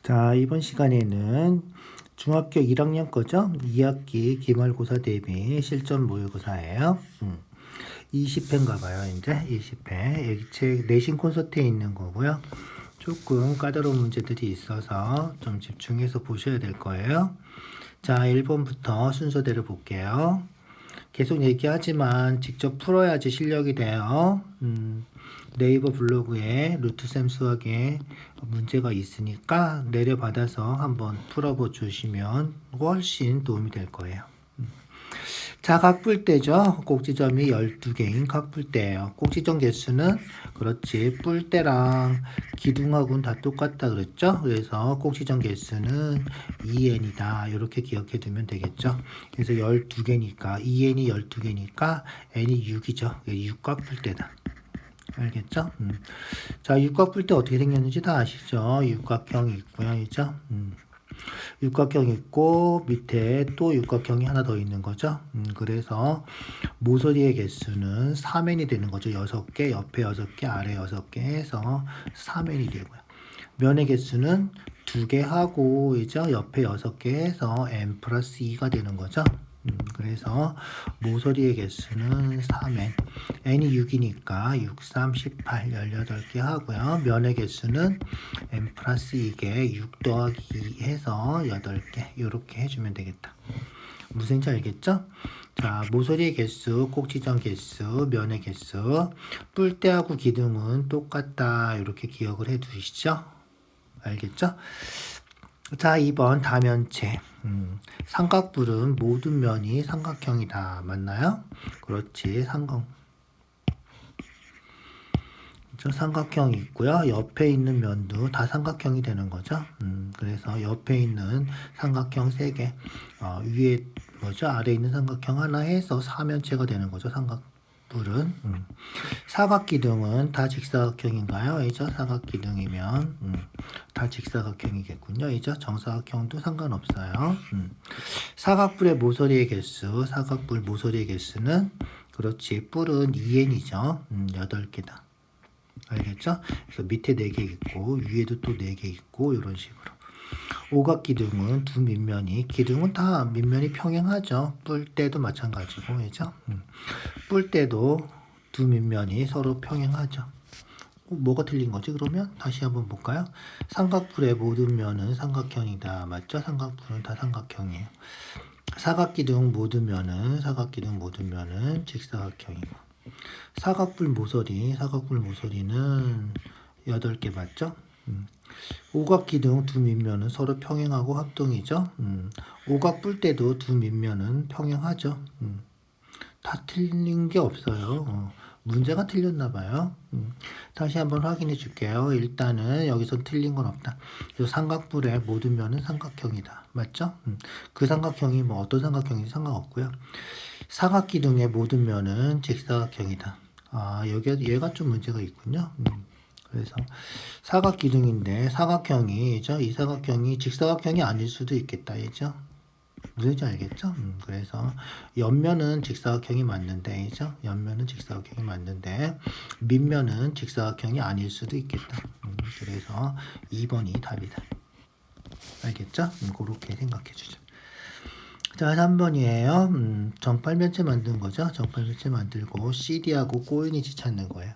자, 이번 시간에는 중학교 1학년 거죠? 2학기 기말고사 대비 실전 모의고사예요. 20회인가 봐요, 이제. 20회. 여기 책 내신 콘서트에 있는 거고요. 조금 까다로운 문제들이 있어서 좀 집중해서 보셔야 될 거예요. 자, 1번부터 순서대로 볼게요. 계속 얘기하지만 직접 풀어야지 실력이 돼요. 네이버 블로그에 루트쌤 수학에 문제가 있으니까 내려받아서 한번 풀어보 주시면 훨씬 도움이 될 거예요. 자, 각뿔대죠. 꼭지점이 12개인 각뿔대예요. 꼭지점 개수는 그렇지 뿔대랑 기둥하고는 다 똑같다 그랬죠. 그래서 꼭지점 개수는 2n이다. 이렇게 기억해 두면 되겠죠. 그래서 12개니까 2n이 12개니까 n이 6이죠. 6각뿔대다. 알겠죠? 자, 육각뿔대 어떻게 생겼는지 다 아시죠? 육각형이 있고요. 그죠? 육각형 있고 밑에 또 육각형이 하나 더 있는 거죠. 그래서 모서리의 개수는 3n이 되는 거죠. 6개, 옆에 6개, 아래 6개 해서 3n이 되고요. 면의 개수는 2개 하고 이죠. 옆에 6개 해서 n 플러스 2가 되는 거죠. 그래서 모서리의 개수는 3n, n이 6이니까 6, 3, 18, 18개 하고요. 면의 개수는 n 플러스 2개, 6 더하기 2 해서 8개 이렇게 해주면 되겠다. 무슨지 알겠죠? 자, 모서리의 개수, 꼭지점 개수, 면의 개수, 뿔대하고 기둥은 똑같다 이렇게 기억을 해 두시죠. 알겠죠? 자, 2번 다면체. 삼각뿔은 모든 면이 삼각형이다. 맞나요? 그렇지. 삼각형이 있고요. 옆에 있는 면도 다 삼각형이 되는 거죠. 그래서 옆에 있는 삼각형 3개, 위에 아래 있는 삼각형 하나 해서 사면체가 되는 거죠. 삼각뿔은. 사각기둥은 다 직사각형인가요? 이죠? 사각기둥이면 다 직사각형이겠군요. 이죠? 정사각형도 상관없어요. 사각뿔의 모서리의 개수, 사각뿔 모서리의 개수는 그렇지. 뿔은 2n이죠. 8개다. 알겠죠? 그래서 밑에 4개 있고 위에도 또 4개 있고 이런 식으로. 오각기둥은 두 밑면이, 기둥은 다 밑면이 평행하죠. 뿔대도 마찬가지고, 그죠? 뿔대도 두 밑면이 서로 평행하죠. 뭐가 틀린 거지 그러면? 다시 한번 볼까요? 삼각뿔의 모든 면은 삼각형이다. 맞죠? 삼각뿔은 다 삼각형이에요. 사각기둥 모든 면은 직사각형이고. 사각뿔 모서리는 8개 맞죠? 오각기둥 두 밑면은 서로 평행하고 합동이죠. 오각뿔대도 두 밑면은 평행하죠. 다 틀린 게 없어요. 문제가 틀렸나 봐요. 다시 한번 확인해 줄게요. 일단은 여기서 틀린 건 없다. 이 삼각뿔의 모든 면은 삼각형이다. 맞죠? 그 삼각형이 뭐 어떤 삼각형인지 상관없고요. 사각기둥의 모든 면은 직사각형이다. 아, 얘가 좀 문제가 있군요. 그래서 사각기둥인데 사각형이죠. 이 사각형이 직사각형이 아닐 수도 있겠다. 얘죠. 무슨지 알겠죠? 그래서 옆면은 직사각형이 맞는데, 그죠? 옆면은 직사각형이 맞는데 밑면은 직사각형이 아닐 수도 있겠다. 그래서 2번이 답이다. 알겠죠? 그렇게 생각해 주죠. 자, 3번이에요. 정팔면체 만든 거죠. 정팔면체 만들고 CD하고 꼬인위치 찾는 거예요.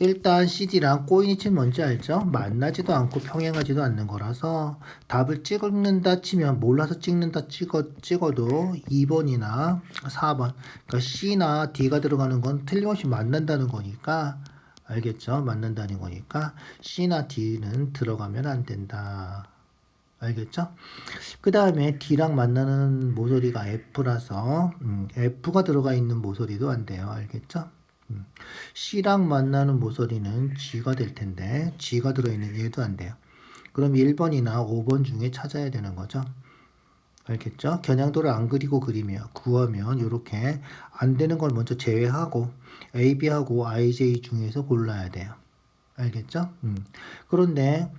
일단 CD랑 꼬인위치는 뭔지 알죠? 만나지도 않고 평행하지도 않는 거라서 답을 찍는다 치면 몰라서 찍어도 2번이나 4번, 그러니까 C나 D가 들어가는 건 틀림없이 만난다는 거니까, 알겠죠? 만난다는 거니까 C나 D는 들어가면 안 된다. 알겠죠? 그 다음에 D랑 만나는 모서리가 F라서 F가 들어가 있는 모서리도 안 돼요. 알겠죠? C랑 만나는 모서리는 G가 될 텐데 G가 들어있는 얘도 안 돼요. 그럼 1번이나 5번 중에 찾아야 되는 거죠. 알겠죠? 겨냥도를 안 그리고 구하면 이렇게 안 되는 걸 먼저 제외하고 AB하고 IJ 중에서 골라야 돼요. 알겠죠? 그런데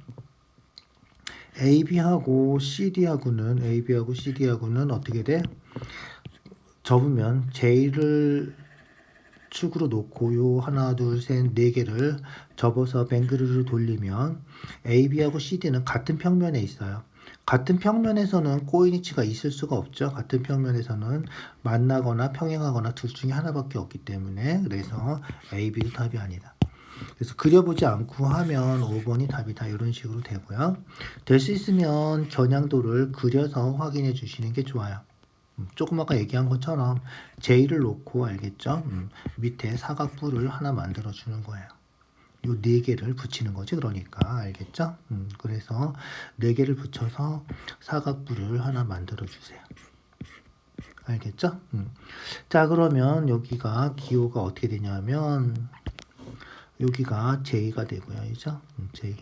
AB하고 CD하고는 어떻게 돼? 접으면 J를 축으로 놓고 요 하나 둘 셋 네 개를 접어서 뱅그르르 돌리면 AB하고 CD는 같은 평면에 있어요. 같은 평면에서는 꼬인위치가 있을 수가 없죠. 같은 평면에서는 만나거나 평행하거나 둘 중에 하나밖에 없기 때문에 그래서 AB도 답이 아니다. 그래서 그려보지 않고 하면 5번이 답이다. 이런 식으로 되고요. 될 수 있으면 겨냥도를 그려서 확인해 주시는 게 좋아요. 조금 아까 얘기한 것처럼 J를 놓고 알겠죠? 밑에 사각뿔을 하나 만들어 주는 거예요. 요 네 개를 붙이는 거지 그러니까 알겠죠? 그래서 네 개를 붙여서 사각뿔을 하나 만들어 주세요. 알겠죠? 자 그러면 여기가 기호가 어떻게 되냐면 여기가 J가 되고요. 그죠? J.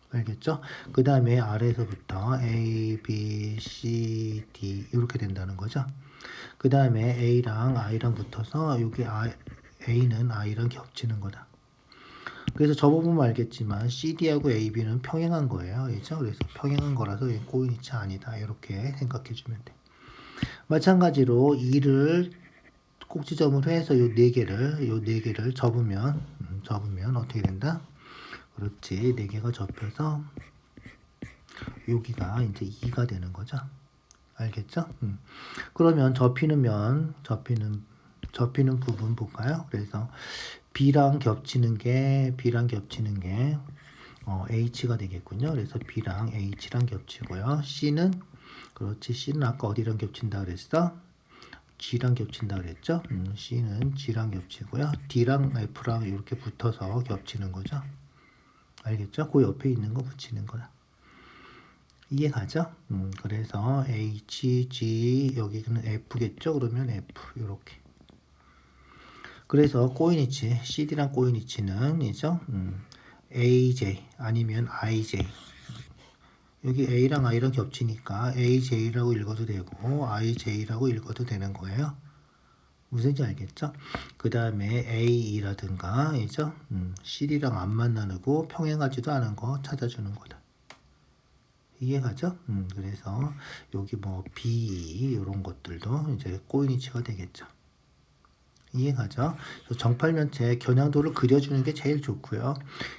알겠죠? 그 다음에 아래에서부터 A, B, C, D 이렇게 된다는 거죠. 그 다음에 A랑 I랑 붙어서 여기 A는 I랑 겹치는 거다. 그래서 접어보면 알겠지만 CD하고 AB는 평행한 거예요. 그렇죠? 그래서 평행한 거라서 꼬인위치 아니다. 이렇게 생각해 주면 돼. 마찬가지로 2를 꼭지점으로 해서 요 네 개를 접으면 어떻게 된다? 그렇지. 4개가 접혀서 여기가 이제 2가 되는 거죠. 알겠죠? 그러면 접히는 부분 볼까요? 그래서 B랑 겹치는 게 H가 되겠군요. 그래서 B랑 H랑 겹치고요. C는 아까 어디랑 겹친다 그랬어? G랑 겹친다 그랬죠? C는 G랑 겹치고요. D랑 F랑 이렇게 붙어서 겹치는 거죠. 알겠죠? 그 옆에 있는 거 붙이는 거다. 이해 가죠? 그래서 H, G 여기는 F겠죠? 그러면 F 이렇게. 그래서 꼬인위치 CD랑 꼬인위치는 이죠? AJ 아니면 IJ. 여기 A랑 I랑 겹치니까 AJ라고 읽어도 되고 IJ라고 읽어도 되는 거예요. 무슨지 알겠죠? 그 다음에 AE라든가 이죠? CD랑 안 만나고 평행하지도 않은 거 찾아주는 거다. 이해가죠? 그래서 여기 뭐 B 이런 것들도 이제 꼬인위치가 되겠죠. 이해가죠? 정팔면체 겨냥도를 그려주는 게 제일 좋고요.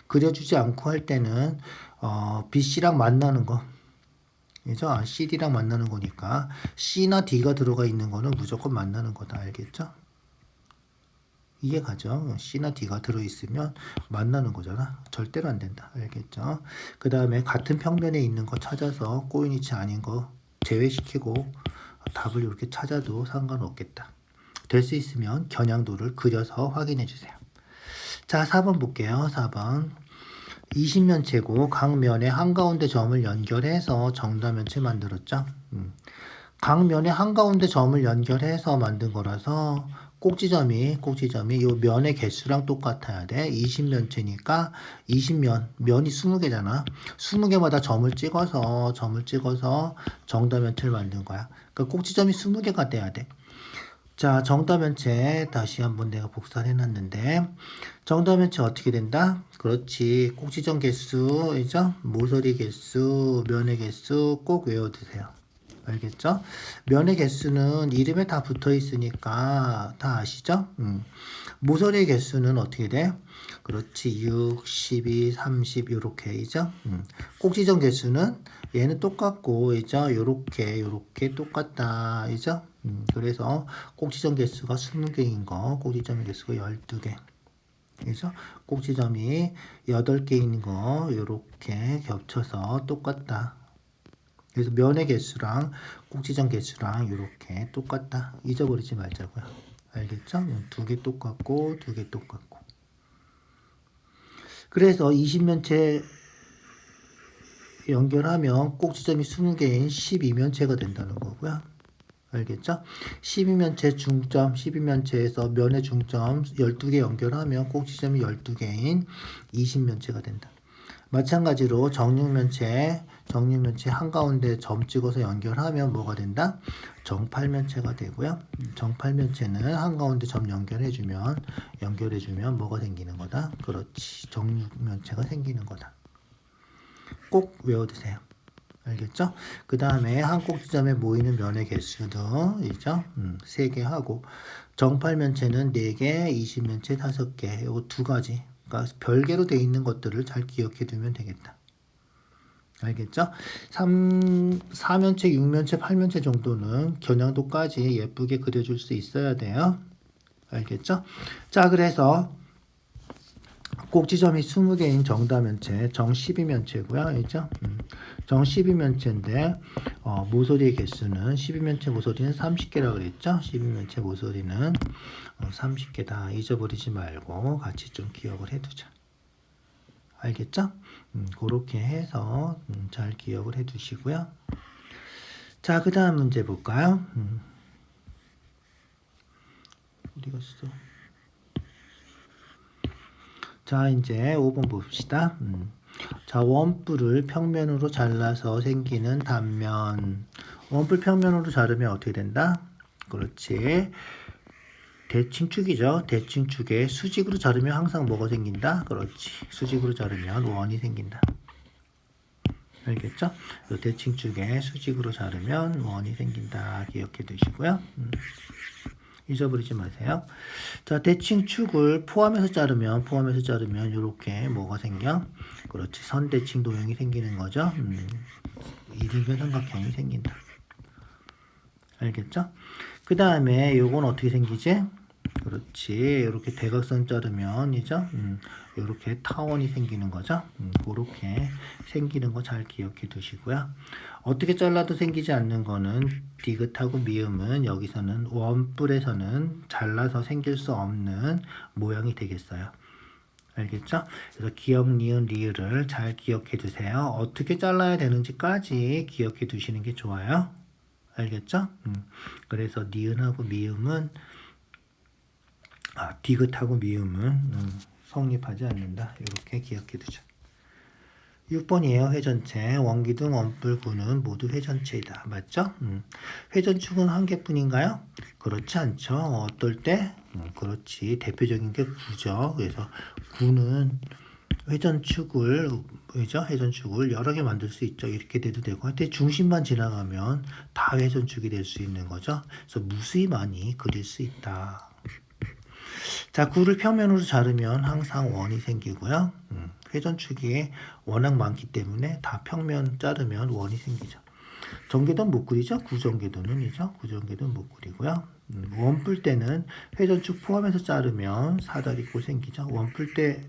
그려주지 않고 할 때는 BC랑 만나는 거, 그죠? CD랑 만나는 거니까 C나 D가 들어가 있는 거는 무조건 만나는 거다. 알겠죠? 이해가죠? C나 D가 들어있으면 만나는 거잖아. 절대로 안 된다. 알겠죠? 그 다음에 같은 평면에 있는 거 찾아서 꼬인위치 아닌 거 제외시키고 답을 이렇게 찾아도 상관없겠다. 될 수 있으면 겨냥도를 그려서 확인해 주세요. 자, 4번 볼게요. 4번. 20면체고 각 면의 한가운데 점을 연결해서 정다면체 만들었죠. 각 면의 한가운데 점을 연결해서 만든 거라서 꼭지점이 요 면의 개수랑 똑같아야 돼. 20면체니까 면이 20개잖아. 20개마다 점을 찍어서 정다면체를 만든 거야. 그러니까 꼭지점이 20개가 돼야 돼. 자, 정다면체 다시 한번 내가 복사를 해놨는데 정다면체 어떻게 된다? 그렇지. 꼭지점 개수이죠? 모서리 개수, 면의 개수 꼭 외워두세요. 알겠죠? 면의 개수는 이름에 다 붙어 있으니까 다 아시죠? 모서리의 개수는 어떻게 돼? 그렇지. 6, 12, 30 요렇게이죠? 꼭지점 개수는 얘는 똑같고 이죠? 요렇게 똑같다. 이죠? 그래서 꼭지점 개수가 20개인 거, 꼭지점 개수가 12개. 그래서 꼭지점이 8개인 거 요렇게 겹쳐서 똑같다. 그래서 면의 개수랑 꼭지점 개수랑 이렇게 똑같다. 잊어버리지 말자고요. 알겠죠? 2개 똑같고 2개 똑같고. 그래서 20면체 연결하면 꼭지점이 20개인 12면체가 된다는 거고요. 알겠죠? 12면체 중점, 12면체에서 면의 중점 12개 연결하면 꼭지점이 12개인 20면체가 된다. 마찬가지로 정육면체 한가운데 점 찍어서 연결하면 뭐가 된다? 정팔면체가 되고요. 정팔면체는 한가운데 점 연결해주면 뭐가 생기는 거다? 그렇지. 정육면체가 생기는 거다. 꼭 외워두세요. 알겠죠? 그 다음에 한 꼭지점에 모이는 면의 개수도 있죠? 3개 하고 정팔면체는 4개, 20면체 5개. 요거 두 가지. 그러니까 별개로 돼 있는 것들을 잘 기억해 두면 되겠다. 알겠죠? 4면체, 6면체, 8면체 정도는 겨냥도까지 예쁘게 그려줄 수 있어야 돼요. 알겠죠? 자, 그래서 꼭지점이 20개인 정다면체, 정 12면체고요. 알죠? 정 12면체인데 모서리의 개수는 12면체 모서리는 30개라고 그랬죠? 12면체 모서리는 30개다. 잊어버리지 말고 같이 좀 기억을 해두자. 알겠죠? 그렇게 해서 잘 기억을 해두시고요. 자, 그 다음 문제 볼까요? 어디 갔어? 자, 이제 5번 봅시다. 자, 원뿔을 평면으로 잘라서 생기는 단면. 원뿔 평면으로 자르면 어떻게 된다? 그렇지. 대칭축이죠. 대칭축에 수직으로 자르면 항상 뭐가 생긴다? 그렇지. 수직으로 자르면 원이 생긴다. 알겠죠? 대칭축에 수직으로 자르면 원이 생긴다. 기억해 두시고요. 잊어버리지 마세요. 자, 대칭축을 포함해서 자르면 이렇게 뭐가 생겨? 그렇지. 선대칭 도형이 생기는 거죠. 이등변 삼각형이 생긴다. 알겠죠? 그 다음에 요건 어떻게 생기지? 그렇지. 이렇게 대각선 자르면 이죠? 이렇게 타원이 생기는 거죠. 그렇게 생기는 거 잘 기억해 두시고요. 어떻게 잘라도 생기지 않는 거는 디귿하고 미음은 여기서는 원뿔에서는 잘라서 생길 수 없는 모양이 되겠어요. 알겠죠? 그래서 기억, 니은, 리을을 잘 기억해 두세요. 어떻게 잘라야 되는지까지 기억해 두시는 게 좋아요. 알겠죠? 그래서 니은하고 미음은 디귿하고 미음은 성립하지 않는다. 이렇게 기억해 두죠. 6번이에요. 회전체. 원기둥, 원뿔, 구는 모두 회전체이다. 맞죠? 회전축은 한 개뿐인가요? 그렇지 않죠. 어떨 때? 그렇지. 대표적인 게 구죠. 그래서 구는 회전축을 여러 개 만들 수 있죠. 이렇게 돼도 되고. 하여튼 중심만 지나가면 다 회전축이 될 수 있는 거죠. 그래서 무수히 많이 그릴 수 있다. 자, 구를 평면으로 자르면 항상 원이 생기고요. 회전축이 워낙 많기 때문에 다 평면 자르면 원이 생기죠. 전개도는 못 그리죠. 구전개도는이죠. 구전개도는 못 그리고요. 원뿔 때는 회전축 포함해서 자르면 사다리꼴 생기죠. 원뿔 때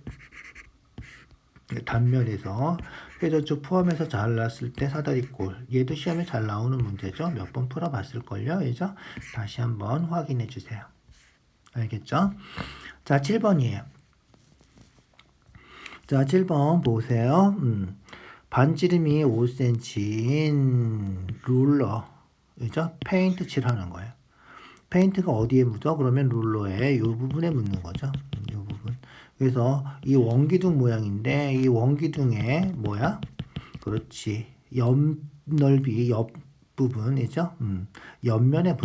단면에서 회전축 포함해서 잘랐을 때 사다리꼴. 얘도 시험에 잘 나오는 문제죠. 몇 번 풀어봤을걸요. 그죠? 다시 한번 확인해 주세요. 알겠죠? 자, 7번이에요. 자, 7번 보세요. 반지름이 5cm인 룰러, 그죠? 페인트 칠하는 거예요. 페인트가 어디에 묻어? 그러면 룰러의 이 부분에 묻는 거죠. 이 부분. 그래서 이 원기둥 모양인데 이 원기둥의 뭐야? 그렇지. 옆 넓이 옆 부분이죠. 옆면에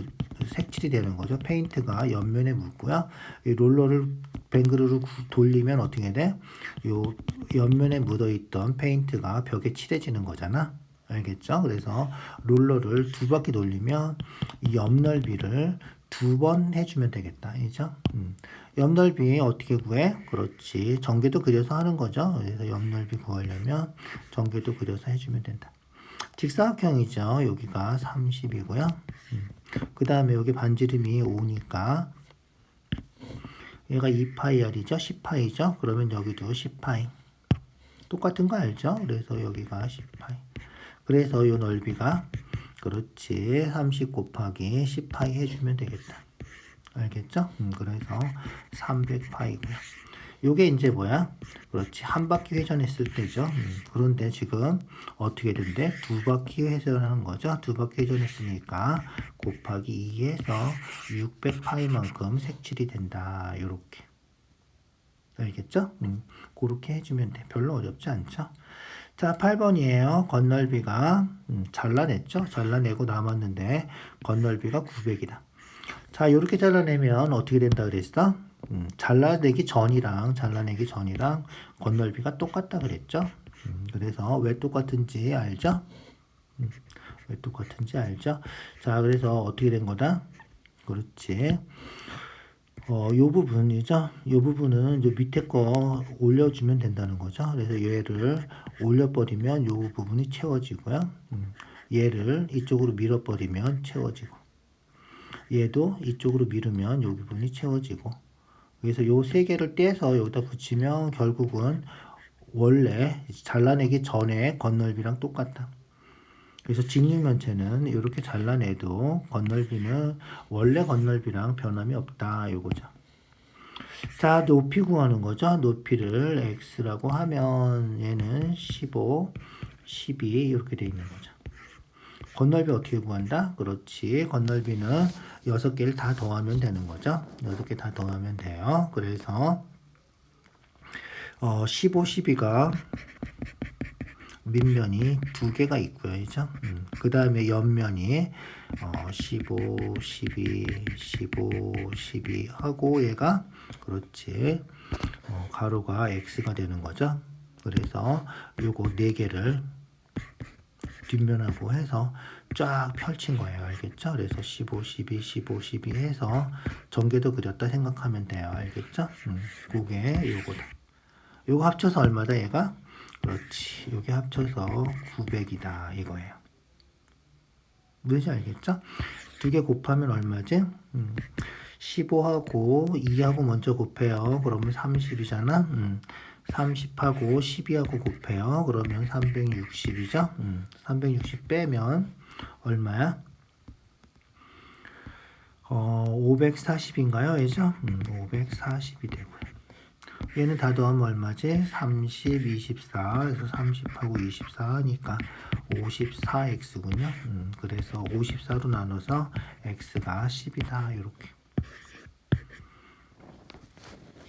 색칠이 되는 거죠. 페인트가 옆면에 묻고요. 이 롤러를 뱅그르르 돌리면 어떻게 돼? 요 옆면에 묻어있던 페인트가 벽에 칠해지는 거잖아. 알겠죠? 그래서 롤러를 2바퀴 돌리면 이 옆 넓이를 2번 해주면 되겠다. 알죠? 옆 넓이 어떻게 구해? 그렇지. 전개도 그려서 하는 거죠. 그래서 옆 넓이 구하려면 전개도 그려서 해주면 된다. 직사각형이죠. 여기가 30이고요. 그 다음에 여기 반지름이 5니까 얘가 2파이R이죠. 10파이죠. 그러면 여기도 10파이. 똑같은 거 알죠? 그래서 여기가 10파이. 그래서 이 넓이가 그렇지. 30 곱하기 10파이 해주면 되겠다. 알겠죠? 그래서 300파이고요. 요게 이제 뭐야? 그렇지. 한 바퀴 회전했을 때죠. 그런데 지금 어떻게 된대? 2바퀴 회전하는 거죠. 2바퀴 회전했으니까 곱하기 2해서 600파이만큼 색칠이 된다. 요렇게. 알겠죠? 그렇게 해주면 돼. 별로 어렵지 않죠? 자, 8번이에요. 건널비가 잘라냈죠? 잘라내고 남았는데 건널비가 900이다. 자, 이렇게 잘라내면 어떻게 된다 그랬어? 잘라내기 전이랑 건널비가 똑같다 그랬죠? 그래서 왜 똑같은지 알죠? 왜 똑같은지 알죠? 자, 그래서 어떻게 된 거다? 그렇지. 요 부분이죠. 요 부분은 요 밑에 거 올려주면 된다는 거죠. 그래서 얘를 올려버리면 요 부분이 채워지고요. 얘를 이쪽으로 밀어버리면 채워지고, 얘도 이쪽으로 밀으면 요 부분이 채워지고, 그래서 요 세 개를 떼서 여기다 붙이면 결국은 원래 잘라내기 전에 건널비랑 똑같다. 그래서 직육면체는 이렇게 잘라내도 건널비는 원래 건널비랑 변함이 없다. 요거죠. 자, 높이 구하는 거죠. 높이를 x라고 하면 얘는 15, 12 이렇게 돼 있는 거죠. 건널비 어떻게 구한다? 그렇지. 건널비는 6개를 다 더하면 되는 거죠. 6개 다 더하면 돼요. 그래서 15, 12가 밑면이 2개가 있고요. 그죠? 그 다음에 옆면이 15, 12, 15, 12 하고 얘가 그렇지. 가로가 x가 되는 거죠. 그래서 요거 4개를 뒷면하고 해서 쫙 펼친 거예요. 알겠죠? 그래서 15, 12, 15, 12 해서 전개도 그렸다 생각하면 돼요. 알겠죠? 그게 요거다. 요거 합쳐서 얼마다 얘가? 그렇지. 요게 합쳐서 900이다 이거예요. 뭔지 알겠죠? 2개 곱하면 얼마지? 15하고 2하고 먼저 곱해요. 그러면 30이잖아. 30하고 12하고 곱해요. 그러면 360이죠. 360 빼면 얼마야? 540인가요? 그죠? 540이 되고요. 얘는 다 더하면 얼마지? 30, 24. 그래서 30하고 24 하니까 54x군요. 그래서 54로 나눠서 x가 10이다. 이렇게.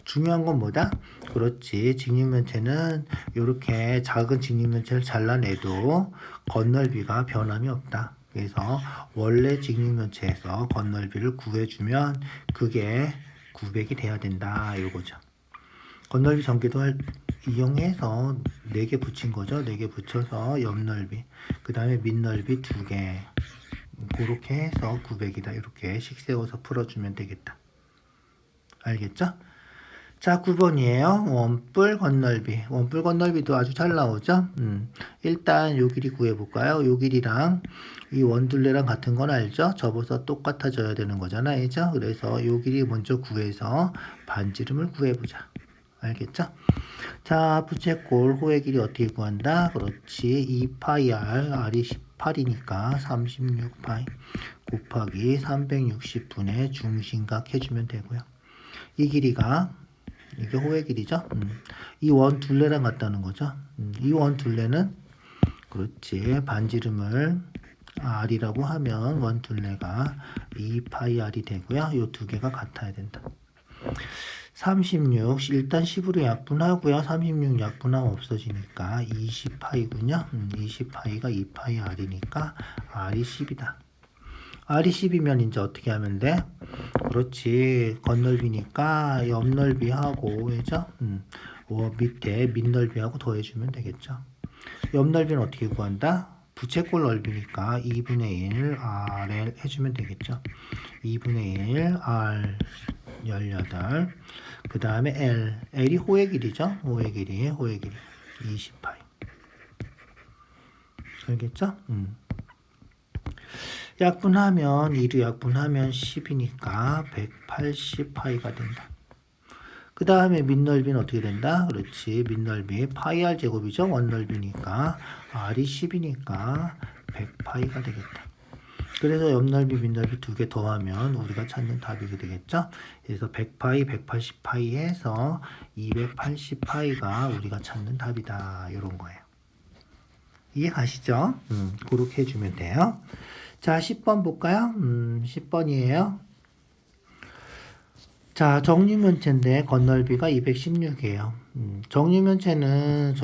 중요한 건 뭐다? 그렇지. 직육면체는 이렇게 작은 직육면체를 잘라내도 건널비가 변함이 없다. 그래서 원래 직육면체에서 건널비를 구해주면 그게 900이 돼야 된다. 이거죠. 건널비 전개도 이용해서 4개 붙인 거죠. 4개 붙여서 옆넓이, 그 다음에 밑넓이 2개. 그렇게 해서 900이다. 이렇게 식 세워서 풀어주면 되겠다. 알겠죠? 자, 9번이에요. 원뿔 건널비. 원뿔 건널비도 아주 잘 나오죠? 일단 요 길이 구해볼까요? 요 길이랑 이 원둘레랑 같은 건 알죠? 접어서 똑같아져야 되는 거잖아요. 그죠? 그래서 요 길이 먼저 구해서 반지름을 구해보자. 알겠죠? 자, 부채꼴 호의 길이 어떻게 구한다? 그렇지. 2파이 r, r이 18이니까 36파이 곱하기 360분의 중심각 해주면 되고요. 이 길이가 이게 호의 길이죠. 이 원 둘레랑 같다는 거죠. 이 원 둘레는 그렇지. 반지름을 r이라고 하면 원 둘레가 2파이 r이 되고요. 이 두 개가 같아야 된다. 36 일단 10으로 약분하고요. 36 약분하면 없어지니까 20파이군요. 20파이가 2파이 r이니까 r이 10이다. r이 10이면 이제 어떻게 하면 돼? 그렇지. 건널비니까 옆넓이하고 그죠? 밑에 밑넓이하고 더해주면 되겠죠. 옆넓이는 어떻게 구한다? 부채꼴 넓이니까 2분의 1 RL 해주면 되겠죠. 2분의 1 R 18. 그 다음에 L이 호의 길이죠. 호의 길이 20파이. 알겠죠? 약분하면 2로 약분하면 10이니까 180파이가 된다. 그 다음에 밑넓이는 어떻게 된다? 그렇지. 밑넓이 파이 r 제곱이죠. 원넓이니까 r이 10이니까 100파이가 되겠다. 그래서 옆넓이, 밑넓이 2개 더하면 우리가 찾는 답이 되겠죠. 그래서 100파이, 180파이 해서 280파이가 우리가 찾는 답이다. 이런 거예요. 이해 가시죠? 그렇게 해주면 돼요. 자, 10번 볼까요? 10번이에요. 자, 정육면체인데 건널비가 216이에요. 정육면체는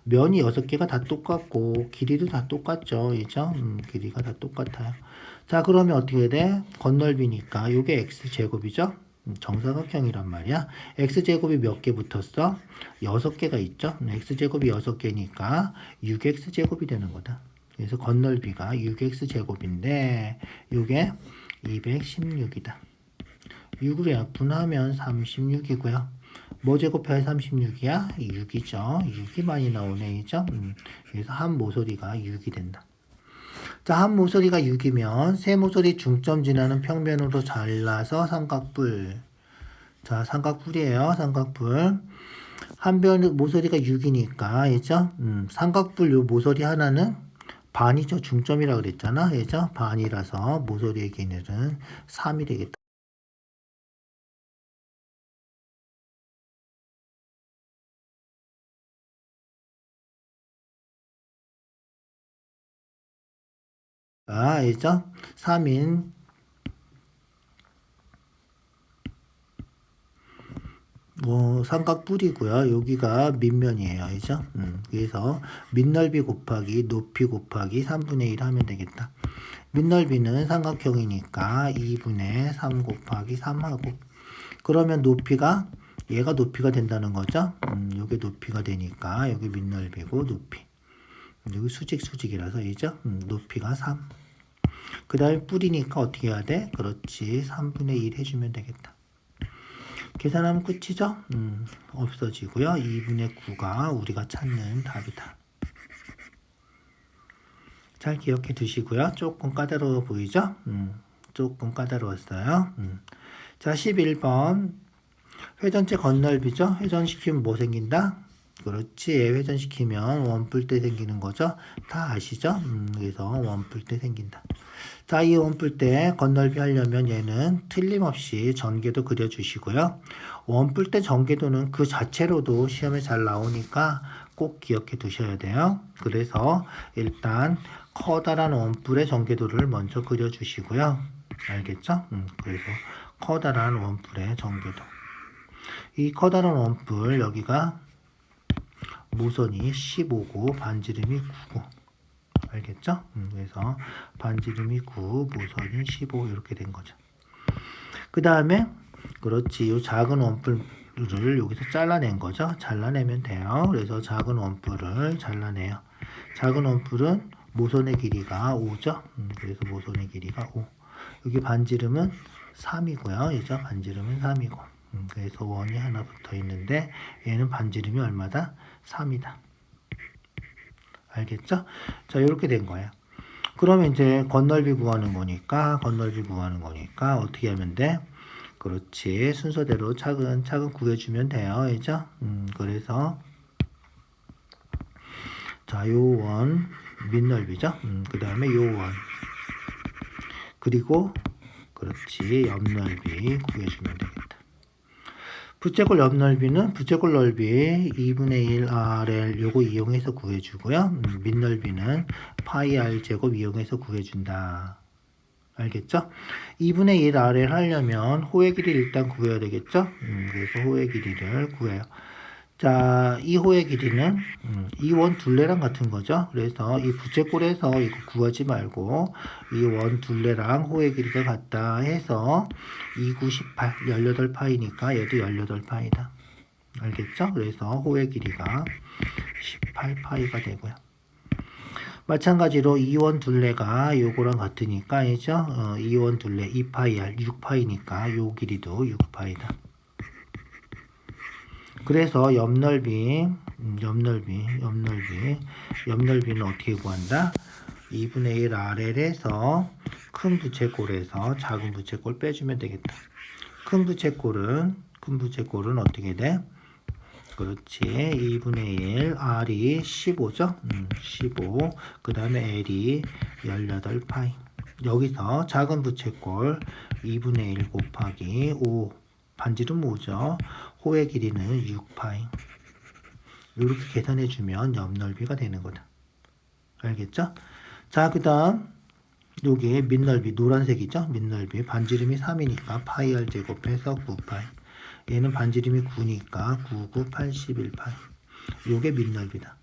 면이 6개가 다 똑같고 길이도 다 똑같죠. 그죠? 길이가 다 똑같아요. 자, 그러면 어떻게 돼? 건널비니까 요게 x제곱이죠? 정사각형이란 말이야. x제곱이 몇 개 붙었어? 6개가 있죠? x제곱이 6개니까 6x제곱이 되는 거다. 그래서 건널비가 6x제곱인데 요게 216이다. 6으로 약분하면 36이고요. 뭐 제곱해야 36이야? 6이죠. 6이 많이 나오네, 이죠? 그래서 한 모서리가 6이 된다. 자, 한 모서리가 6이면 세 모서리 중점 지나는 평면으로 잘라서 삼각뿔. 자, 삼각뿔이에요. 삼각뿔. 한 변 모서리가 6이니까, 그죠? 삼각뿔 요 모서리 하나는 반이죠. 중점이라 그랬잖아. 그죠? 반이라서 모서리의 길이는 3이 되겠다. 그죠? 3인 삼각뿔이고요. 여기가 밑면이에요. 그죠? 그래서 밑넓이 곱하기 높이 곱하기 3분의 1 하면 되겠다. 밑넓이는 삼각형이니까 2분의 3 곱하기 3 하고, 그러면 높이가 얘가 높이가 된다는 거죠. 요게 높이가 되니까 여기 밑넓이고 높이. 여기 수직이라서 이죠. 높이가 3. 그 다음에 뿔이니까 어떻게 해야 돼? 그렇지. 3분의 1 해주면 되겠다. 계산하면 끝이죠? 없어지고요. 2분의 9가 우리가 찾는 답이다. 잘 기억해 두시고요. 조금 까다로워 보이죠? 조금 까다로웠어요. 자, 11번. 회전체 건널비죠? 회전시키면 뭐 생긴다? 그렇지. 회전시키면 원뿔대 생기는 거죠? 다 아시죠? 그래서 원뿔대 생긴다. 자, 이 원뿔대 건널비 하려면 얘는 틀림없이 전개도 그려주시고요. 원뿔대 전개도는 그 자체로도 시험에 잘 나오니까 꼭 기억해 두셔야 돼요. 그래서 일단 커다란 원뿔의 전개도를 먼저 그려주시고요. 알겠죠? 그래서 커다란 원뿔의 전개도. 이 커다란 원뿔 여기가 모선이 15고 반지름이 9고. 알겠죠? 그래서 반지름이 9, 모선이 15 이렇게 된 거죠. 그 다음에 그렇지. 이 작은 원뿔을 여기서 잘라낸 거죠. 잘라내면 돼요. 그래서 작은 원뿔을 잘라내요. 작은 원뿔은 모선의 길이가 5죠. 그래서 모선의 길이가 5. 여기 반지름은 3이고요. 이죠? 반지름은 3이고. 그래서 원이 하나 붙어 있는데 얘는 반지름이 얼마다? 3이다. 알겠죠? 자, 이렇게 된 거예요. 그러면 이제 건널비 구하는 거니까 어떻게 하면 돼? 그렇지. 순서대로 차근차근 구해주면 돼요. 그죠? 그래서 자, 요 원 밑넓이죠? 그 다음에 요 원. 그리고 그렇지. 옆넓이 구해주면 되겠다. 부채꼴 옆넓이는 부채꼴 넓이 2분의 1 RL 요거 이용해서 구해주고요. 밑넓이는 파이 R 제곱 이용해서 구해준다. 알겠죠? 2분의 1 RL 하려면 호의 길이를 일단 구해야 되겠죠? 그래서 호의 길이를 구해요. 자, 이 호의 길이는 이 원 둘레랑 같은 거죠. 그래서 이 부채꼴에서 이거 구하지 말고 이 원 둘레랑 호의 길이가 같다 해서 2, 9, 18, 18파이니까 얘도 18파이다. 알겠죠? 그래서 호의 길이가 18파이가 되고요. 마찬가지로 2원 둘레가 요거랑 같으니까 이죠? 2원 둘레 2파이 6파이니까 요 길이도 6파이다. 그래서 옆넓이는 어떻게 구한다? 2분의 1 RL에서 큰 부채꼴에서 작은 부채꼴 빼주면 되겠다. 큰 부채꼴은 어떻게 돼? 그렇지. 2분의 1 R이 15죠? 15. 그 다음에 L이 18파이. 여기서 작은 부채꼴 2분의 1 곱하기 5. 반지름 5죠. 호의 길이는 6파이. 이렇게 계산해주면 옆넓이가 되는 거다. 알겠죠? 자, 그 다음 여기 밑넓이 노란색이죠? 밑넓이 반지름이 3이니까 파이 R 제곱해서 9파이. 얘는 반지름이 9니까 9, 9, 81파이. 요게 밑넓이다.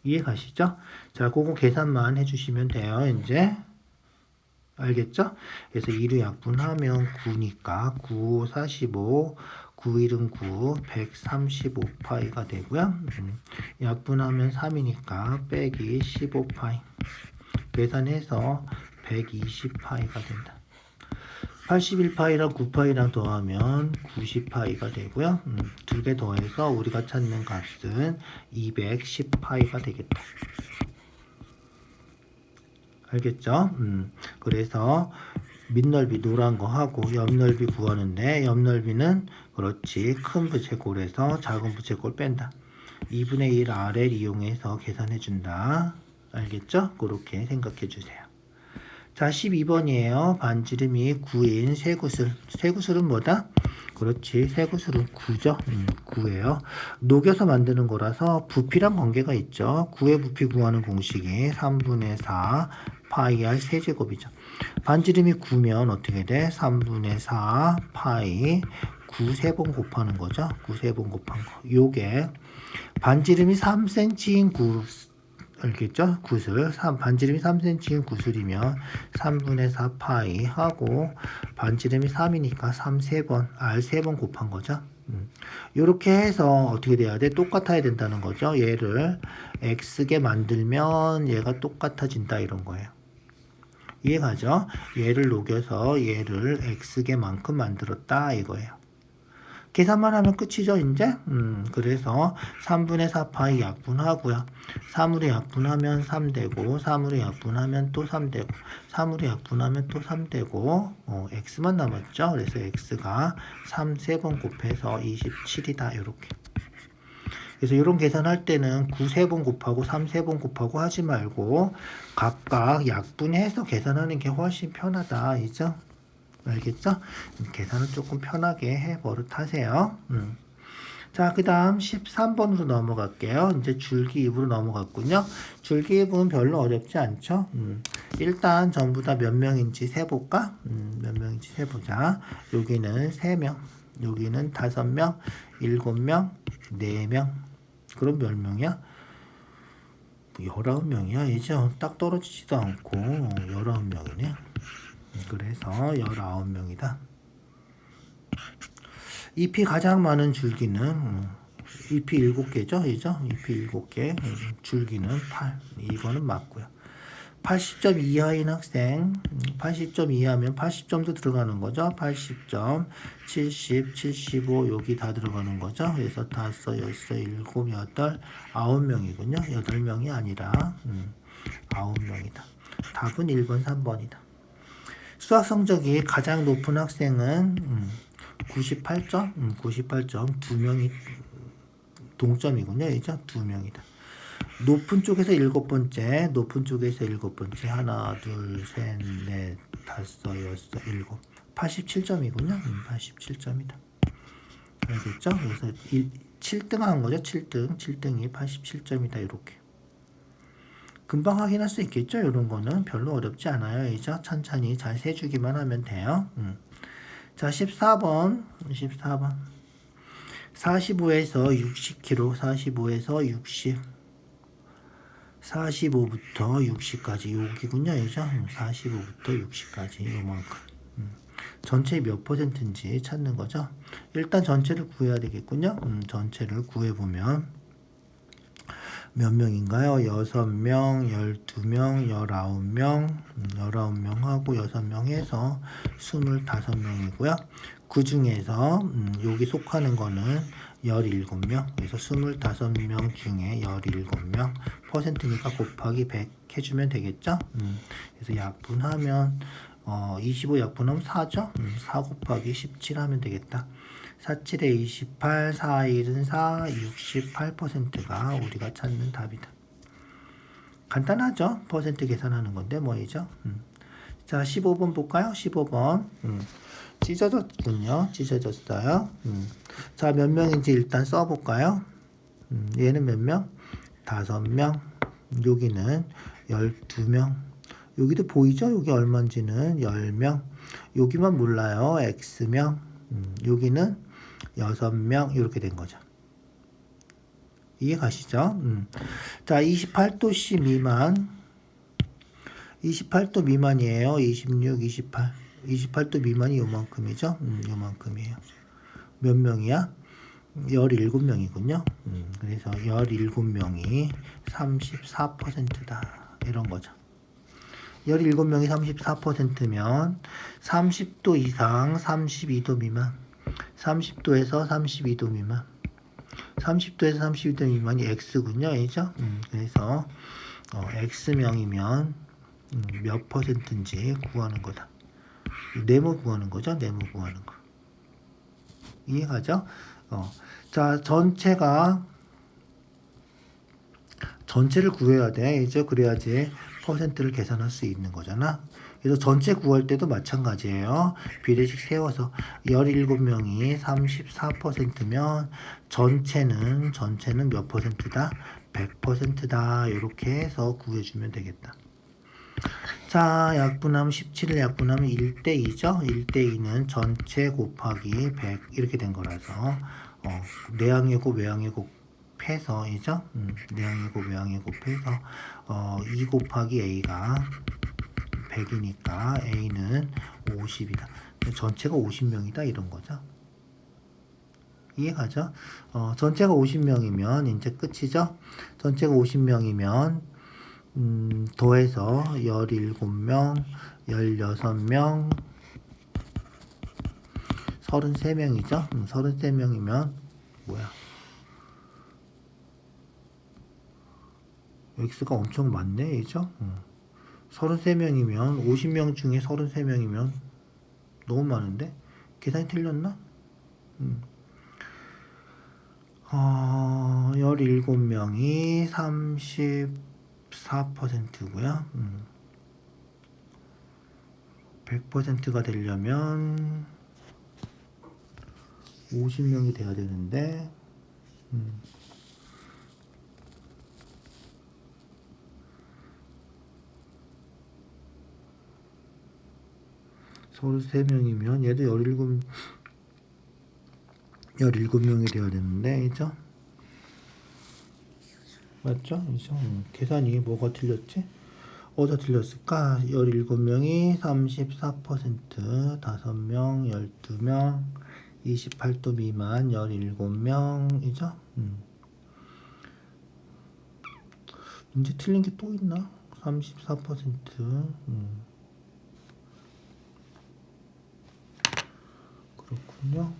이해 가시죠? 자, 그거 계산만 해주시면 돼요. 이제 알겠죠? 그래서 2로 약분하면 9니까 9, 45, 9일은 9, 135파이가 되고요. 약분하면 3이니까 빼기 15파이. 계산해서 120파이가 된다. 81파이랑 9파이랑 더하면 90파이가 되고요. 두 개 더해서 우리가 찾는 값은 210파이가 되겠다. 알겠죠? 그래서 밑넓이 노란 거 하고 옆넓이 구하는데 옆넓이는 그렇지 큰 부채꼴에서 작은 부채꼴 뺀다. 2분의 1 R을 이용해서 계산해 준다. 알겠죠? 그렇게 생각해 주세요. 자, 12번이에요. 반지름이 9인 쇠구슬. 쇠구슬은 뭐다? 그렇지, 쇠구슬은 9죠. 9예요. 녹여서 만드는 거라서 부피랑 관계가 있죠. 9의 부피 구하는 공식이 3분의 4 파이 R 세제곱이죠. 반지름이 9면 어떻게 돼? 3분의 4 파이 9 3번 곱하는 거죠. 9 3번 곱한 거. 요게 반지름이 3cm인 알겠죠? 구슬. 반지름이 3cm인 구슬이면 3분의 4 파이 하고 반지름이 3이니까 3 3번, R 3번 곱한 거죠. 이렇게 해서 어떻게 돼야 돼? 똑같아야 된다는 거죠. 얘를 X게 만들면 얘가 똑같아진다 이런 거예요. 이해가죠? 얘를 녹여서 얘를 X개만큼 만들었다 이거예요. 계산만 하면 끝이죠, 이제? 그래서 3분의 4파이 약분하고요. 3으로 약분하면 3되고, 3으로 약분하면 또 3되고, 3으로 약분하면 또 3되고, X만 남았죠? 그래서 X가 3 3번 곱해서 27이다, 이렇게. 그래서 이런 계산할 때는 9 3번 곱하고 3 3번 곱하고 하지 말고 각각 약분해서 계산하는 게 훨씬 편하다, 이죠? 알겠죠? 계산은 조금 편하게 해 버릇하세요. 자, 그 다음 13번으로 넘어갈게요. 이제 줄기 2부로 넘어갔군요. 줄기 2부는 별로 어렵지 않죠? 일단 전부 다 몇 명인지 세볼까? 몇 명인지 세보자. 여기는 3명, 여기는 5명, 7명, 4명. 그럼 몇 명이야? 19명이야, 이제 딱 떨어지지도 않고 19명이네. 그래서 19명이다. 잎이 가장 많은 줄기는 잎이 7개죠, 이죠? 잎이 7개, 줄기는 8. 이거는 맞고요. 80점 이하인 학생, 80점 이하면 80점도 들어가는 거죠. 80점, 70, 75 여기 다 들어가는 거죠. 그래서 5, 6, 7, 8, 9명이군요. 8명이 아니라 9명이다. 답은 1번, 3번이다. 수학 성적이 가장 높은 학생은 98점? 98점. 2명이 동점이군요. 이죠? 2명이다. 높은 쪽에서 7번째, 높은 쪽에서 7번째. 하나, 둘, 셋, 넷, 다섯, 여섯, 일곱. 87점이군요. 87점이다. 알겠죠? 그래서 7등 한 거죠. 7등. 7등이 87점이다. 이렇게. 금방 확인할 수 있겠죠? 이런 거는 별로 어렵지 않아요. 이제 천천히 잘 세주기만 하면 돼요. 자, 14번. 45에서 60kg, 45에서 60. 45부터 60까지 여기군요. 이죠? 45부터 60까지 요만큼. 전체 몇 %인지 찾는 거죠. 일단 전체를 구해야 되겠군요. 전체를 구해보면 몇 명인가요? 6명, 12명, 19명, 19명하고 6명 해서 25명이고요. 그 중에서 여기 속하는 거는 17명. 그래서 25명 중에 17명. 퍼센트니까 곱하기 100 해주면 되겠죠? 그래서 약분하면 25 약분하면 4죠? 4 곱하기 17 하면 되겠다. 47에 28, 4일은 4, 68%가 우리가 찾는 답이다. 간단하죠? 퍼센트 계산하는 건데 뭐이죠? 자, 15번 볼까요? 15번. 찢어졌군요. 찢어졌어요. 자, 몇 명인지 일단 써볼까요? 얘는 몇 명? 5명. 여기는 12명. 여기도 보이죠? 여기 얼마인지는 10명. 여기만 몰라요. X명. 여기는 6명. 이렇게 된 거죠. 이해 가시죠? 자, 28도씨 미만. 28도 미만이에요. 26, 28. 28도 미만이 요만큼이죠? 요만큼이에요. 몇 명이야? 17명이군요. 그래서 17명이 34%다. 이런 거죠. 17명이 34%면 30도 이상 32도 미만, 30도에서 32도 미만, 30도에서 32도 미만이 X군요. 그죠? 그래서 X명이면 몇 퍼센트인지 구하는 거다. 네모 구하는 거죠. 네모 구하는 거. 이해가죠? 자, 전체를 구해야 돼. 이제 그래야지 퍼센트를 계산할 수 있는 거잖아. 그래서 전체 구할 때도 마찬가지예요. 비례식 세워서 17명이 34%면 전체는 몇 퍼센트다? 100%다. 이렇게 해서 구해주면 되겠다. 자, 약분하면 17을 약분하면 1대2죠. 1대2는 전체 곱하기 100 이렇게 된 거라서 내항의 곱 외항의 곱 해서이죠. 내항의 곱 외항의 곱 해서 2 곱하기 a가 100이니까 a는 50이다. 전체가 50명이다 이런 거죠. 이해가죠? 전체가 50명이면 이제 끝이죠. 전체가 50명이면 더해서 17명, 16명, 33명이죠. 33명이면 뭐야? X가 엄청 많네, 그죠? 33명이면 50명 중에 33명이면 너무 많은데? 계산이 틀렸나? 17명이 34%고요. 100%가 되려면 50명이 돼야 되는데 33명이면 얘도 17명이 돼야 되는데, 그죠? 맞죠? 그죠? 계산이 뭐가 틀렸지? 어디서 틀렸을까? 17명이 34%, 5명, 12명, 28도 미만 17명이죠? 문제 틀린 게 또 있나? 34%, 그렇군요.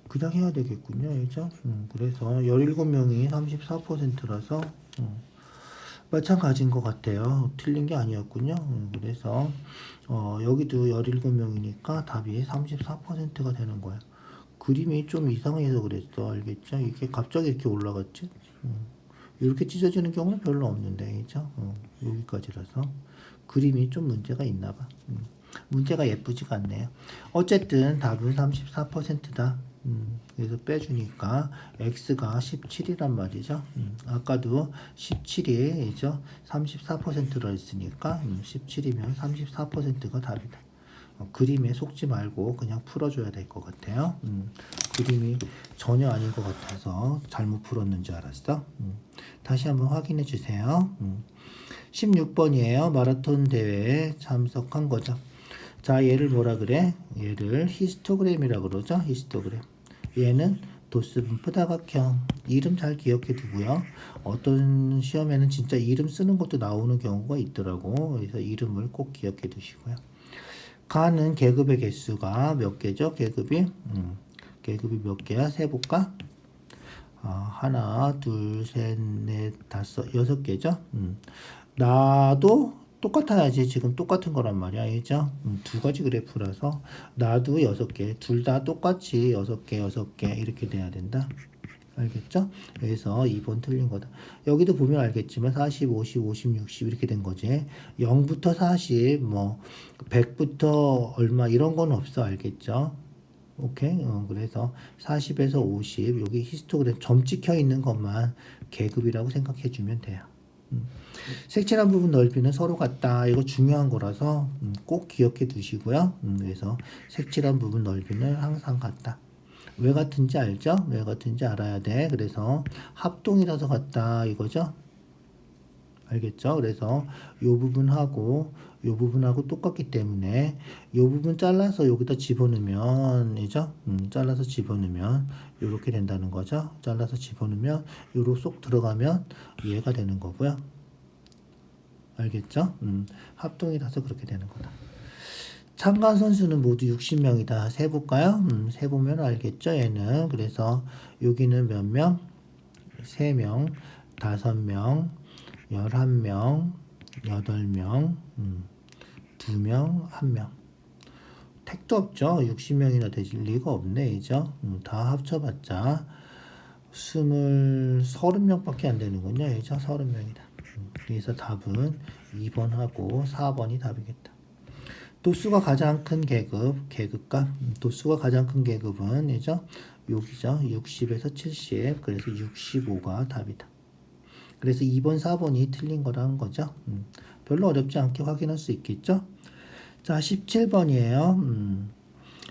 그냥 해야 되겠군요. 그죠? 그래서 17명이 34%라서 마찬가지인 것 같아요. 틀린 게 아니었군요. 그래서 여기도 17명이니까 답이 34%가 되는 거야. 그림이 좀 이상해서 그랬어. 알겠죠? 이게 갑자기 이렇게 올라갔지? 이렇게 찢어지는 경우는 별로 없는데, 그죠? 여기까지라서 그림이 좀 문제가 있나 봐. 문제가 예쁘지가 않네요. 어쨌든 답은 34%다. 그래서 빼주니까 x가 17이란 말이죠. 아까도 17이죠. 34%라 했으니까 17이면 34%가 답이다. 그림에 속지 말고 그냥 풀어줘야 될 것 같아요. 그림이 전혀 아닌 것 같아서 잘못 풀었는 줄 알았어. 다시 한번 확인해 주세요. 16번이에요. 마라톤 대회에 참석한 거죠. 자, 얘를 뭐라 그래? 얘를 히스토그램이라 그러죠. 히스토그램. 얘는 도스 분포 다각형. 이름 잘 기억해 두고요. 어떤 시험에는 진짜 이름 쓰는 것도 나오는 경우가 있더라고. 그래서 이름을 꼭 기억해 두시고요. 가는 계급의 개수가 몇 개죠? 계급이 몇 개야? 세볼까? 하나, 둘, 셋, 넷, 다섯, 6개죠? 나도 똑같아야지. 지금 똑같은 거란 말이야. 알죠? 두 가지 그래프라서 나도 6개, 둘 다 똑같이 6개 이렇게 돼야 된다. 알겠죠? 그래서 2번 틀린 거다. 여기도 보면 알겠지만 40, 50, 50, 60 이렇게 된 거지. 0부터 40, 뭐 100부터 얼마 이런 건 없어. 알겠죠? 오케이? 그래서 40에서 50 여기 히스토그램 점 찍혀 있는 것만 계급이라고 생각해 주면 돼요. 색칠한 부분 넓이는 서로 같다. 이거 중요한 거라서 꼭 기억해 두시고요. 그래서 색칠한 부분 넓이는 항상 같다. 왜 같은지 알죠? 왜 같은지 알아야 돼. 그래서 합동이라서 같다 이거죠. 알겠죠? 그래서 요 부분하고 요 부분하고 똑같기 때문에 요 부분 잘라서 여기다 집어넣으면, 이죠? 잘라서 집어넣으면 요렇게 된다는 거죠. 잘라서 집어넣으면 요로 쏙 들어가면 얘가 되는 거고요. 알겠죠? 합동이라서 그렇게 되는 거다. 참가 선수는 모두 60명이다. 세볼까요? 세보면 알겠죠? 얘는. 그래서 여기는 몇 명? 3명, 5명, 11명, 8명, 2명, 1명. 택도 없죠? 60명이나 되실 리가 없네, 이죠? 다 합쳐봤자 30명밖에 안 되는군요, 이죠? 30명이다. 그래서 답은 2번하고 4번이 답이겠다. 도수가 가장 큰 계급값. 도수가 가장 큰 계급은, 이죠? 여기죠? 60에서 70. 그래서 65가 답이다. 그래서 2번, 4번이 틀린 거라는 거죠. 별로 어렵지 않게 확인할 수 있겠죠? 자, 17번이에요.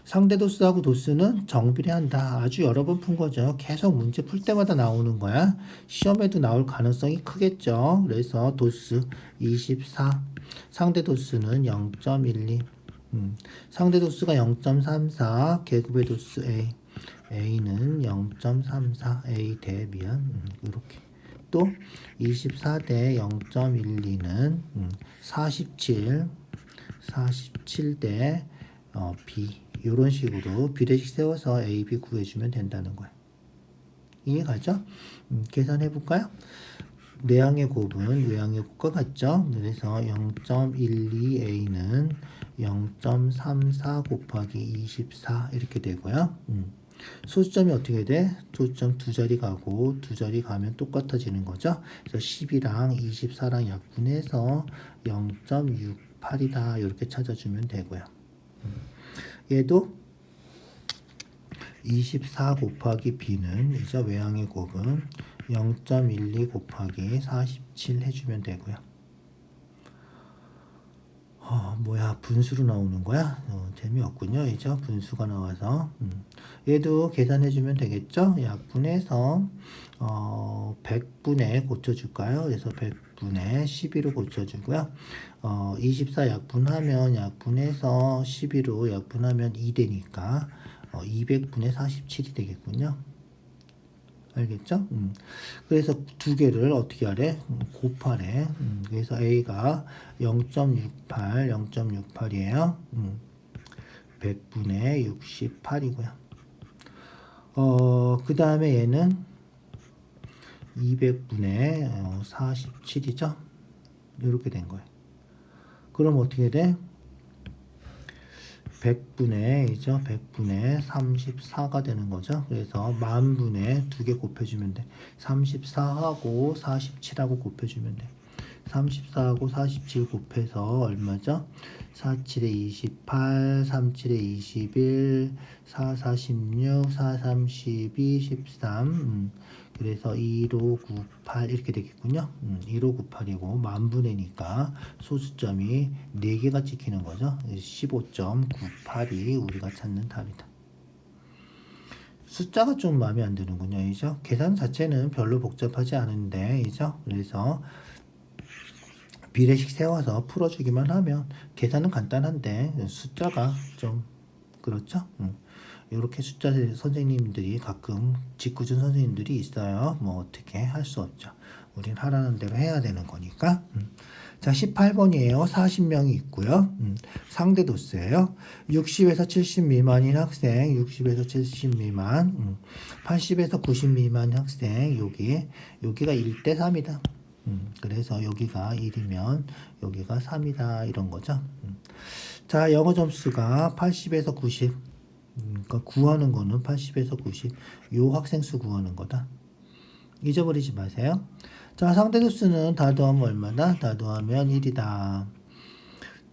상대 도수하고 도수는 정비례한다. 아주 여러 번 푼 거죠. 계속 문제 풀 때마다 나오는 거야. 시험에도 나올 가능성이 크겠죠. 그래서 도수 24. 상대 도수는 0.12. 상대 도수가 0.34. 계급의 도수 A. A는 0.34. A 대비한 이렇게. 또 24대 0.12는 47. 47대 B. 이런 식으로 비례식 세워서 A, B 구해주면 된다는 거야. 이해가죠? 계산해 볼까요? 내항의 곱은 외항의 곱과 같죠? 그래서 0.12A는 0.34 곱하기 24 이렇게 되고요. 소수점이 어떻게 돼? 소수점 두 자리 가고 두 자리 가면 똑같아지는 거죠. 그래서 10이랑 24랑 약분해서 0.68이다 이렇게 찾아주면 되고요. 얘도 24 곱하기 b는 이제 외항의 곱은 0.12 곱하기 47 해주면 되고요. 뭐야, 분수로 나오는 거야? 재미없군요. 이제 분수가 나와서 얘도 계산해주면 되겠죠? 약분해서 100분에 고쳐줄까요? 그래서 100분에 12로 고쳐주고요. 24 약분하면 약분해서 12로 약분하면 2 되니까 200분의 47이 되겠군요. 알겠죠? 그래서 두 개를 어떻게 하래? 곱하래. 그래서 A가 0.68, 0.68이에요. 100분의 68이고요. 그 다음에 얘는 200분의 47이죠? 이렇게 된 거예요. 그럼 어떻게 돼? 100분의 34가 되는 거죠. 그래서 10,000분의 두 개 곱해주면 돼. 34하고 47하고 곱해주면 돼. 34하고 47 곱해서 얼마죠? 4, 7에 28, 3, 7에 21, 4, 4, 16, 4, 3, 12, 13. 그래서 2로 98 이렇게 되겠군요. 2로 98이고 10,000분의니까 소수점이 4개가 찍히는 거죠. 15.98이 우리가 찾는 답이다. 숫자가 좀 마음에 안 드는군요. 이죠? 계산 자체는 별로 복잡하지 않은데, 이죠? 그래서 비례식 세워서 풀어주기만 하면 계산은 간단한데 숫자가 좀 그렇죠? 이렇게 숫자 선생님들이 가끔 짓궂은 선생님들이 있어요. 뭐 어떻게 할 수 없죠. 우린 하라는 대로 해야 되는 거니까. 자, 18번이에요. 40명이 있고요. 상대 도수예요. 60에서 70 미만인 학생, 60에서 70 미만, 80에서 90 미만 학생, 여기가 1대 3이다. 그래서 여기가 1이면 여기가 3이다 이런 거죠. 자, 영어 점수가 80에서 90. 그러니까 구하는 거는 80에서 90. 요 학생 수 구하는 거다. 잊어버리지 마세요. 자, 상대 도수는 다 더하면 얼마다? 다 더하면 1이다.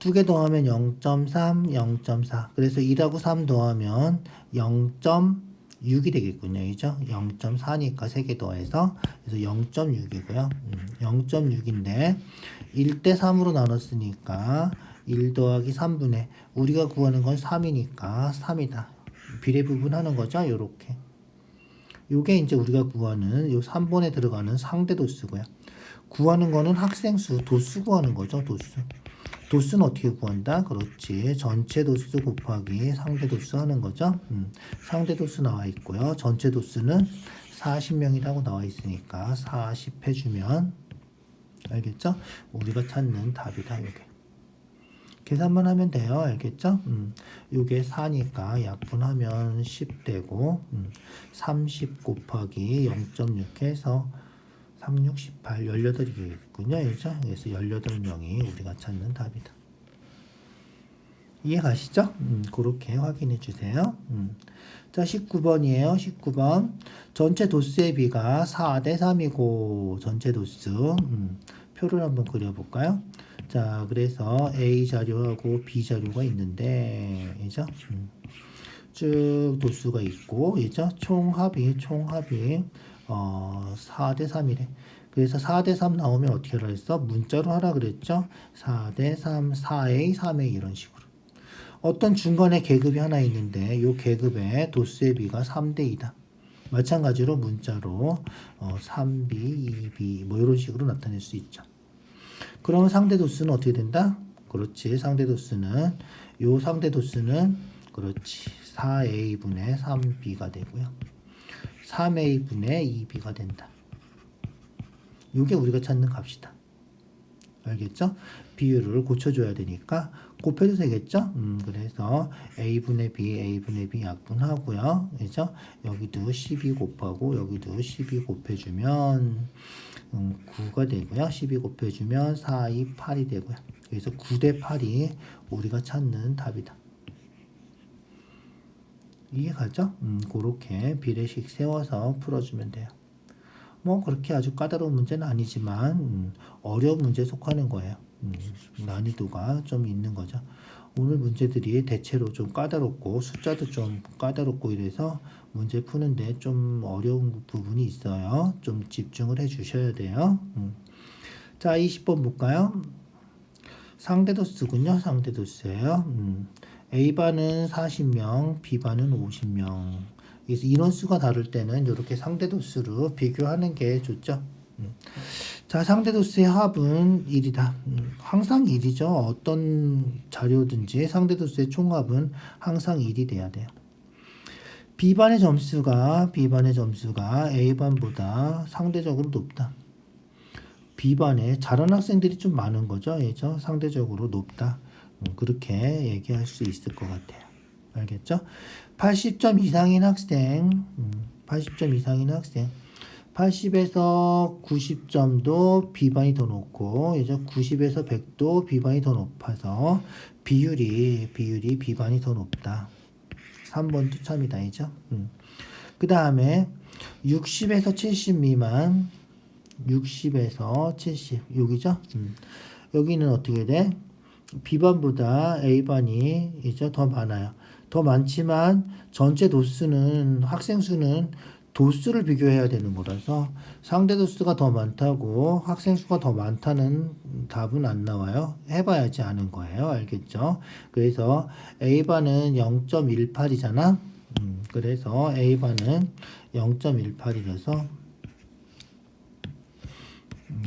두 개 더하면 0.3, 0.4. 그래서 1하고 3 더하면 0.6이 되겠군요. 이죠? 0.4니까 3개 더해서 그래서 0.6이고요. 0.6인데 1대 3으로 나눴으니까 1 더하기 3분의 우리가 구하는 건 3이니까 3이다. 비례 부분하는 거죠. 요렇게. 요게 이제 우리가 구하는 요 3번에 들어가는 상대 도수고요. 구하는 거는 학생 수, 도수 구하는 거죠. 도수. 도수는 어떻게 구한다? 그렇지. 전체 도수 곱하기 상대 도수 하는 거죠. 상대 도수 나와 있고요. 전체 도수는 40명이라고 나와 있으니까 40 해주면 알겠죠? 우리가 찾는 답이다. 이게. 계산만 하면 돼요. 알겠죠? 요게 4니까 약분하면 10 되고 30 곱하기 0.6 해서 3, 6, 18, 18이겠군요. 그죠? 그래서 18명이 우리가 찾는 답이다. 이해 가시죠? 그렇게 확인해 주세요. 자, 19번이에요. 19번. 전체 도수의 비가 4대 3이고, 전체 도수. 표를 한번 그려볼까요? 자, 그래서 A 자료하고 B 자료가 있는데, 그죠? 쭉 도수가 있고, 그죠? 총합이 4대 3이래. 그래서 4대 3 나오면 어떻게 하라 했어? 문자로 하라 그랬죠? 4대 3, 4A, 3A 이런 식으로. 어떤 중간에 계급이 하나 있는데 이 계급의 도수의 비가 3대 2다. 마찬가지로 문자로 3B, 2B 뭐 이런 식으로 나타낼 수 있죠. 그러면 상대 도수는 어떻게 된다? 그렇지. 상대 도수는 그렇지. 4A분의 3B가 되고요. 3A분의 2B가 된다. 이게 우리가 찾는 값이다. 알겠죠? 비율을 고쳐줘야 되니까 곱해도 되겠죠? 그래서 A분의 B 약분하고요. 그죠? 여기도 12 곱하고 여기도 12 곱해주면 9가 되고요. 12 곱해주면 4, 2, 8이 되고요. 그래서 9대 8이 우리가 찾는 답이다. 이해가죠? 그렇게 비례식 세워서 풀어주면 돼요. 뭐 그렇게 아주 까다로운 문제는 아니지만 어려운 문제에 속하는 거예요. 난이도가 좀 있는 거죠. 오늘 문제들이 대체로 좀 까다롭고 숫자도 좀 까다롭고 이래서 문제 푸는데 좀 어려운 부분이 있어요. 좀 집중을 해 주셔야 돼요. 자, 20번 볼까요? 상대도수군요. 상대도수예요. A반은 40명, B반은 50명. 그래서 인원수가 다를 때는 이렇게 상대도수로 비교하는 게 좋죠. 자, 상대도수의 합은 1이다. 항상 1이죠. 어떤 자료든지 상대도수의 총합은 항상 1이 돼야 돼요. B반의 점수가 A반보다 상대적으로 높다. B반에 잘하는 학생들이 좀 많은 거죠. 그죠? 상대적으로 높다. 그렇게 얘기할 수 있을 것 같아요. 알겠죠? 80점 이상인 학생, 80에서 90점도 B반이 더 높고, 이제 90에서 100도 B반이 더 높아서 비율이 B반이 더 높다. 3번도 참이다, 이죠? 그 다음에 60에서 70 미만, 60에서 70, 여기죠? 여기는 어떻게 돼? B반보다 A반이 이제 더 많아요. 더 많지만 전체 도수는 학생 수는 도수를 비교해야 되는 거라서 상대 도수가 더 많다고 학생 수가 더 많다는 답은 안 나와요. 해봐야지 아는 거예요. 알겠죠? 그래서 A반은 0.18이잖아. 그래서 A반은 0.18이라서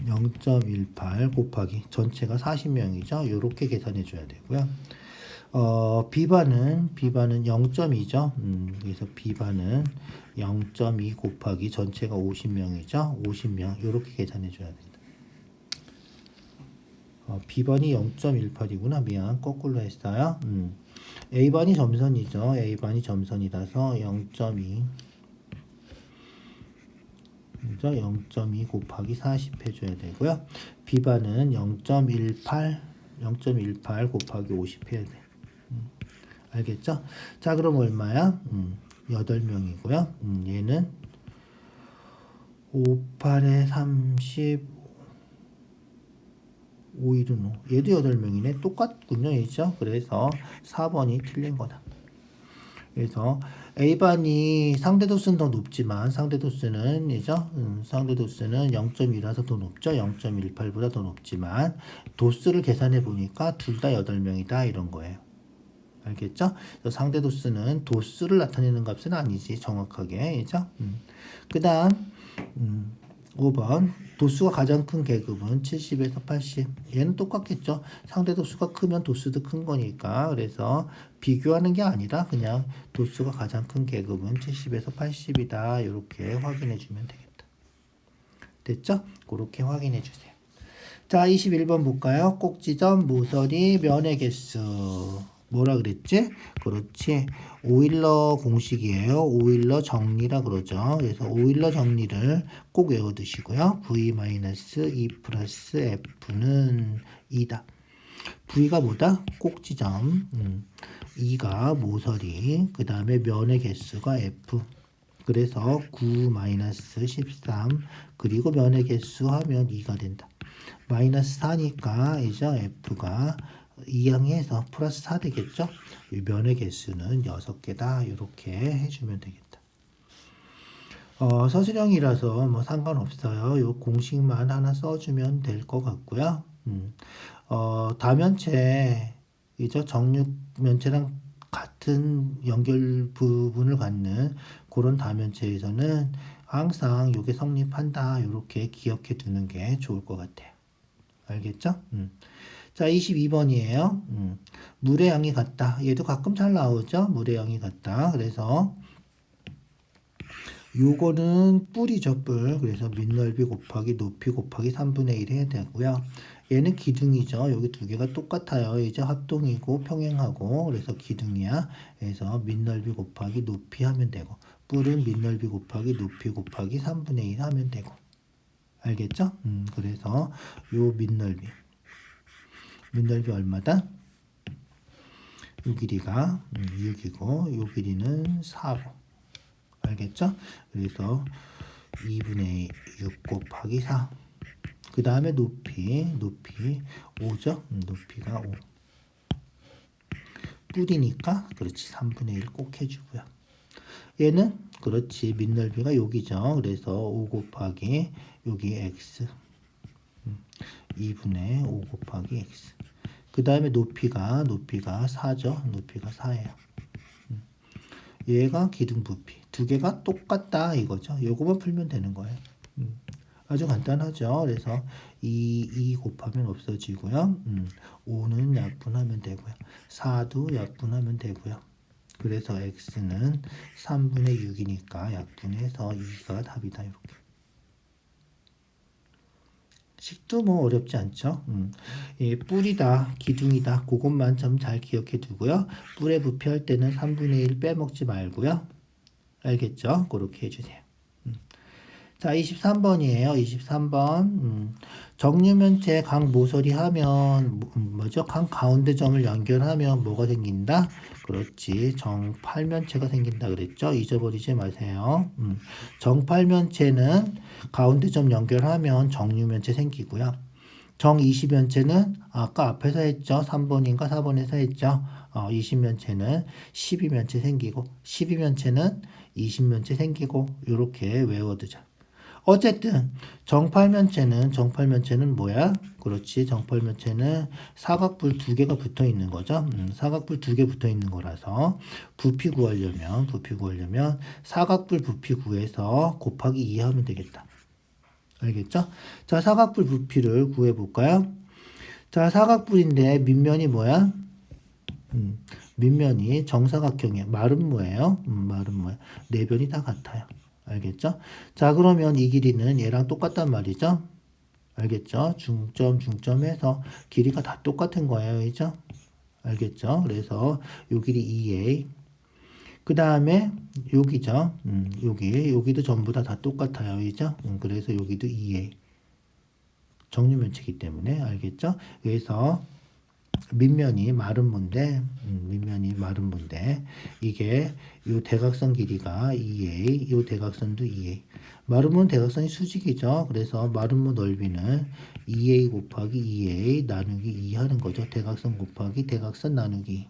0.18 곱하기 전체가 40명이죠. 이렇게 계산해 줘야 되고요. B반은 0.2죠. 그래서 B반은 0.2 곱하기 전체가 50명이죠. 50명 이렇게 계산해 줘야 된다. B반이 0.18이구나. 미안. 거꾸로 했어요. A반이 점선이죠. A반이 점선이라서 0.2 0.2 곱하기 40 해줘야 되고요. B반은 0.18 곱하기 50 해야 돼. 알겠죠? 자, 그럼 얼마야? 8명이고요. 얘는 5, 8에 30, 5, 1은 5. 얘도 8명이네. 똑같군요. 그죠? 그래서 4번이 틀린 거다. 그래서 A반이 상대도수는 더 높지만 상대도수는 0.2라서 더 높죠. 0.18보다 더 높지만 도수를 계산해 보니까 둘 다 8명이다 이런 거예요. 알겠죠? 상대도수는 도수를 나타내는 값은 아니지 정확하게. 그죠? 그 다음 5번 도수가 가장 큰 계급은 70에서 80. 얘는 똑같겠죠. 상대 도수가 크면 도수도 큰 거니까. 그래서 비교하는 게 아니라 그냥 도수가 가장 큰 계급은 70에서 80이다. 이렇게 확인해 주면 되겠다. 됐죠? 그렇게 확인해 주세요. 자, 21번 볼까요? 꼭지점, 모서리, 면의 개수. 뭐라 그랬지? 그렇지. 오일러 공식이에요. 오일러 정리라 그러죠. 그래서 오일러 정리를 꼭 외워두시고요. V-2 플러스 F는 2다. V가 뭐다? 꼭지점. 2가 모서리. 그 다음에 면의 개수가 F. 그래서 9-13. 그리고 면의 개수 하면 2가 된다. 마이너스 4니까 이제 F가 2항해서 플러스 4 되겠죠? 이 면의 개수는 6개다. 이렇게 해주면 되겠다. 서술형이라서 뭐 상관없어요. 요 공식만 하나 써주면 될 것 같고요. 다면체, 이죠? 정육면체랑 같은 연결 부분을 갖는 그런 다면체에서는 항상 요게 성립한다. 이렇게 기억해 두는 게 좋을 것 같아요. 알겠죠? 자, 22번이에요. 물의 양이 같다. 얘도 가끔 잘 나오죠? 물의 양이 같다. 그래서 요거는 뿔이죠, 뿔. 그래서 밑넓이 곱하기 높이 곱하기 3분의 1 해야 되고요. 얘는 기둥이죠. 여기 두 개가 똑같아요. 이제 합동이고 평행하고 그래서 기둥이야. 그래서 밑넓이 곱하기 높이 하면 되고 뿔은 밑넓이 곱하기 높이 곱하기 3분의 1 하면 되고 알겠죠? 그래서 요 밑넓이 얼마다? 요 길이가 6이고 요 길이는 4고 알겠죠? 그래서 2분의 6 곱하기 4. 그 다음에 높이 5죠? 높이가 5. 뿔이니까 그렇지 3분의 1 꼭 해주고요. 얘는 그렇지 밑넓이가 여기죠. 그래서 5 곱하기 여기 x 2분의 5 곱하기 x. 그 다음에 높이가 4죠. 높이가 4예요. 얘가 기둥 부피. 두 개가 똑같다 이거죠. 요거만 풀면 되는 거예요. 아주 간단하죠. 그래서 2 곱하면 없어지고요. 5는 약분하면 되고요. 4도 약분하면 되고요. 그래서 x는 3분의 6이니까 약분해서 2가 답이다. 이렇게. 식도 뭐 어렵지 않죠. 예, 뿔이다, 기둥이다. 그것만 좀 잘 기억해 두고요. 뿔에 부피할 때는 3분의 1 빼먹지 말고요. 알겠죠? 그렇게 해주세요. 자, 23번이에요. 23번. 정류면체 각 모서리 하면 뭐죠? 각 가운데 점을 연결하면 뭐가 생긴다? 그렇지. 정팔면체가 생긴다 그랬죠? 잊어버리지 마세요. 정팔면체는 가운데 점 연결하면 정류면체 생기고요. 정20면체는 아까 앞에서 했죠. 3번인가 4번에서 했죠. 20면체는 12면체 생기고 12면체는 20면체 생기고 이렇게 외워두자. 어쨌든 정팔면체는 뭐야? 그렇지. 정팔면체는 사각뿔 두 개가 붙어 있는 거죠. 사각뿔 두 개 붙어 있는 거라서 부피 구하려면 사각뿔 부피 구해서 곱하기 2 하면 되겠다. 알겠죠? 자, 사각뿔 부피를 구해 볼까요? 자, 사각뿔인데 밑면이 뭐야? 밑면이 정사각형이에요. 말은 뭐예요? 말은 뭐예요? 네 변이 다 같아요. 알겠죠? 자, 그러면 이 길이는 얘랑 똑같단 말이죠? 알겠죠? 중점해서 길이가 다 똑같은 거예요. 그죠? 알겠죠? 그래서 요 길이 2a. 그 다음에 여기죠. 여기도 전부 다 똑같아요. 그죠? 그래서 여기도 2a. 정류면체이기 때문에 알겠죠? 그래서 밑면이 마름모인데 이게 요 대각선 길이가 2a, 요 대각선도 2a. 마름모는 대각선이 수직이죠. 그래서 마름모 넓이는 2a 곱하기 2a 나누기 2 하는 거죠. 대각선 곱하기 대각선 나누기.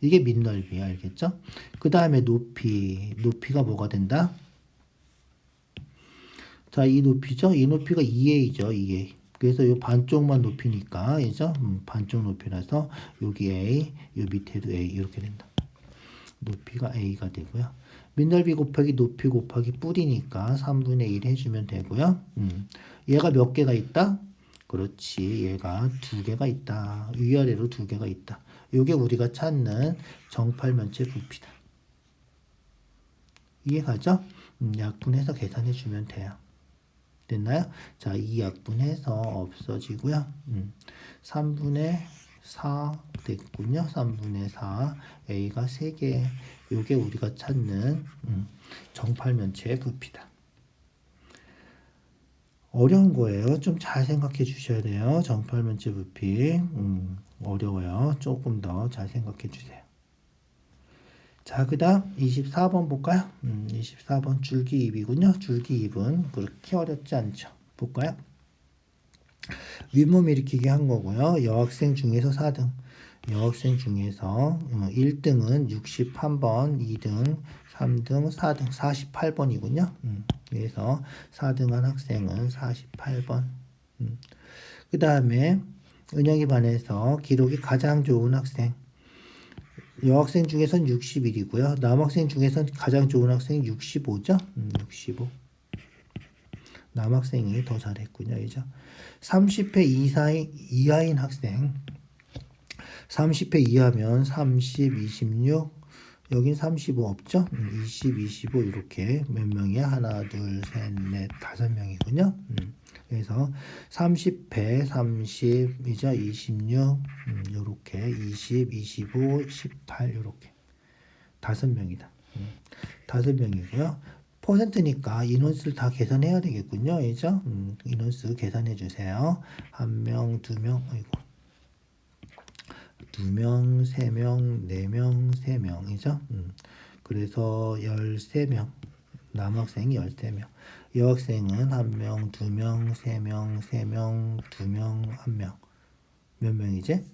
이게 밑넓이 알겠죠? 그 다음에 높이가 뭐가 된다? 자, 이 높이죠? 이 높이가 2a죠. 2a. 그래서 요 반쪽만 높이니까, 그죠? 반쪽 높이라서 여기 A, 요 밑에도 A 이렇게 된다. 높이가 A가 되고요. 밑넓이 곱하기 높이 곱하기 뿌리니까 3분의 1 해주면 되고요. 얘가 몇 개가 있다? 그렇지. 얘가 2개가 있다. 위아래로 2개가 있다. 요게 우리가 찾는 정팔면체 부피다. 이해가죠? 약분해서 계산해주면 돼요. 됐나요? 자, 이 약분해서 없어지고요. 3분의 4 됐군요. 3분의 4. A가 3개. 요게 우리가 찾는 정팔면체의 부피다. 어려운 거예요. 좀 잘 생각해 주셔야 돼요. 정팔면체 부피. 어려워요. 조금 더 잘 생각해 주세요. 자, 그 다음 24번 볼까요? 24번 줄기입이군요. 줄기입은 그렇게 어렵지 않죠. 볼까요? 윗몸 일으키기 한 거고요. 여학생 중에서 4등. 여학생 중에서 1등은 61번, 2등, 3등, 4등, 48번이군요. 그래서 4등한 학생은 48번. 그 다음에 은영이 반에서 기록이 가장 좋은 학생. 여학생 중에선 61이고요. 남학생 중에선 가장 좋은 학생이 65죠? 65. 남학생이 더 잘했군요. 이죠? 30회 이하인 학생. 30회 이하면 30, 26, 여긴 35 없죠? 20, 25 이렇게 몇 명이야? 하나, 둘, 셋, 넷, 5명이군요. 그래서 30회, 30이죠? 26, 요렇게 20, 25, 18 요렇게 5명이다. 5명이고요. 퍼센트니까 인원수를 다 계산해야 되겠군요. 이죠? 인원수 계산해 주세요. 1명, 2명, 아이고. 2명, 3명, 4명, 3명이죠. 그래서 13명. 남학생이 13명. 여학생은 1명, 2명, 3명, 3명, 2명, 1명. 몇 명이지?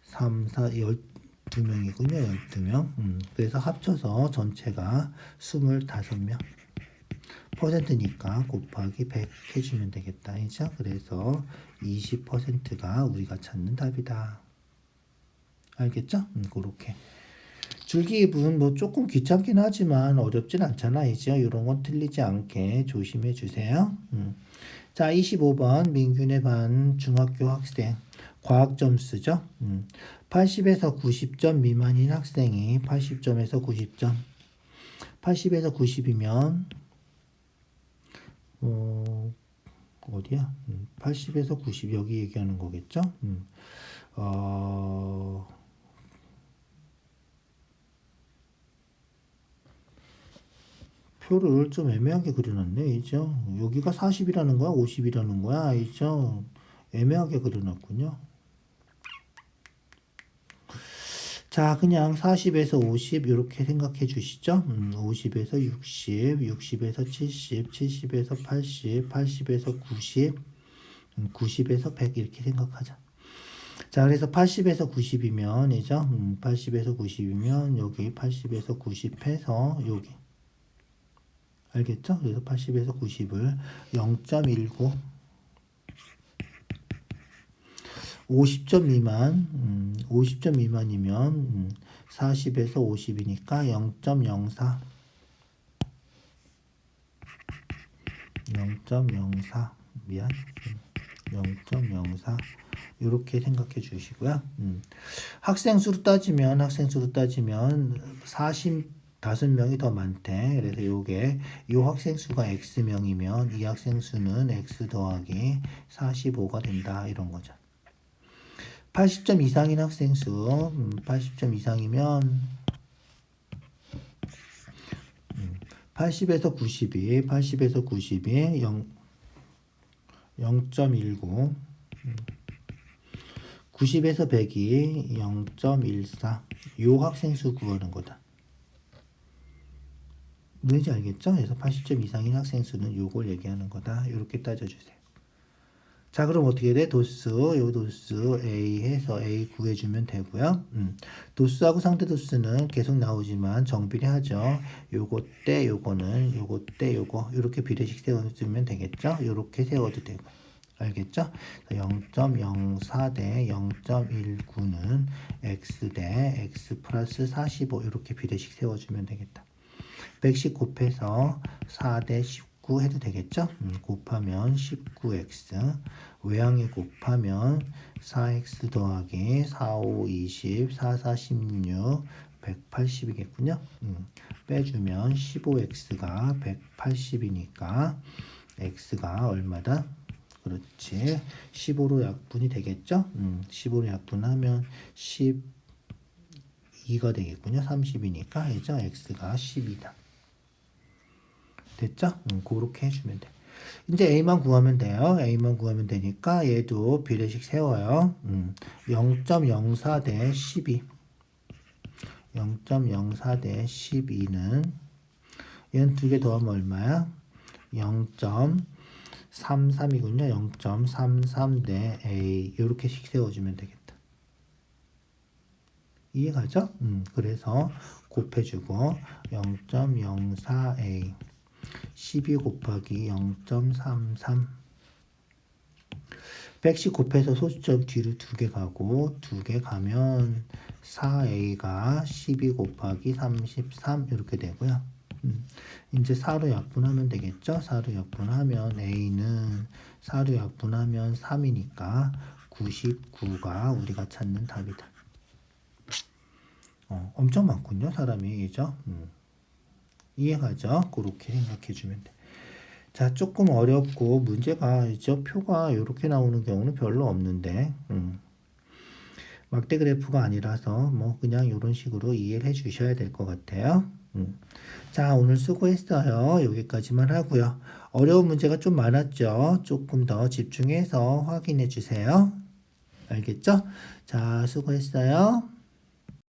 3, 4, 12명이군요. 12명. 그래서 합쳐서 전체가 25명. 퍼센트니까 곱하기 100 해주면 되겠다. 이죠? 그래서 20%가 우리가 찾는 답이다. 알겠죠? 그렇게. 줄기입은 뭐 조금 귀찮긴 하지만 어렵진 않잖아요. 이런 건 틀리지 않게 조심해 주세요. 자, 25번 민균의 반 중학교 학생 과학 점수죠. 80에서 90점 미만인 학생이 80점에서 90점. 80에서 90이면 어디야? 80에서 90 여기 얘기하는 거겠죠? 표를 좀 애매하게 그려놨네, 이죠? 여기가 40이라는 거야, 50이라는 거야, 이죠? 애매하게 그려놨군요. 자, 그냥 40에서 50 이렇게 생각해 주시죠. 50에서 60, 60에서 70, 70에서 80, 80에서 90, 90에서 100 이렇게 생각하자. 자, 그래서 80에서 90이면 이죠? 80에서 90이면 여기 80에서 90 해서 여기 알겠죠? 그래서 80에서 90을 0.19 50점 미만 50점 미만이면 40에서 50이니까 0.04 0.04 미안 0.04 이렇게 생각해 주시고요. 학생 수로 따지면 45명이 더 많대. 그래서 요게 요 학생 수가 X명이면 이 학생 수는 X 더하기 45가 된다. 이런 거죠. 80점 이상인 학생 수 80점 이상이면 80에서 90이 0.19 90에서 100이 0.14 요 학생 수 구하는 거다. 뭔지 알겠죠? 그래서 80점 이상인 학생 수는 요걸 얘기하는 거다. 이렇게 따져주세요. 자, 그럼 어떻게 돼? 도수, 요 도수 A 해서 A 구해주면 되고요. 도수하고 상대 도수는 계속 나오지만 정비례하죠. 요거 때 요거는 요거 때 요거 이렇게 비례식 세워주면 되겠죠? 요렇게 세워도 되고. 알겠죠? 0.04 대 0.19는 x 대 x 플러스 45 이렇게 비례식 세워주면 되겠다. 110 곱해서 4 대 19 해도 되겠죠? 곱하면 19x, 외항에 곱하면 4x 더하기 4, 5, 20, 4, 4, 16, 180이겠군요. 빼주면 15x가 180이니까 x가 얼마다? 그렇지. 15로 약분이 되겠죠? 15로 약분하면 12가 되겠군요. 30이니까 이제 x가 10이다. 됐죠? 그렇게 해주면 돼. 이제 a만 구하면 돼요. a만 구하면 되니까 얘도 비례식 세워요. 0.04 대 12. 0.04 대 12는 얘는 두 개 더하면 얼마야? 0.33이군요. 0.33 대 a 이렇게씩 세워주면 되겠다. 이해가죠? 그래서 곱해주고 0.04a 12 곱하기 0.33 110 곱해서 소수점 뒤로 두 개 가고 두 개 가면 4a가 12 곱하기 33 이렇게 되고요. 이제 4로 약분하면 되겠죠? 4로 약분하면 a는 4로 약분하면 3이니까 99가 우리가 찾는 답이다. 엄청 많군요. 사람이. 그죠? 이해가죠? 그렇게 생각해주면 돼. 자, 조금 어렵고 문제가 저 표가 이렇게 나오는 경우는 별로 없는데 막대 그래프가 아니라서 뭐 그냥 이런 식으로 이해를 해주셔야 될 것 같아요. 자, 오늘 수고했어요. 여기까지만 하고요. 어려운 문제가 좀 많았죠? 조금 더 집중해서 확인해 주세요. 알겠죠? 자, 수고했어요.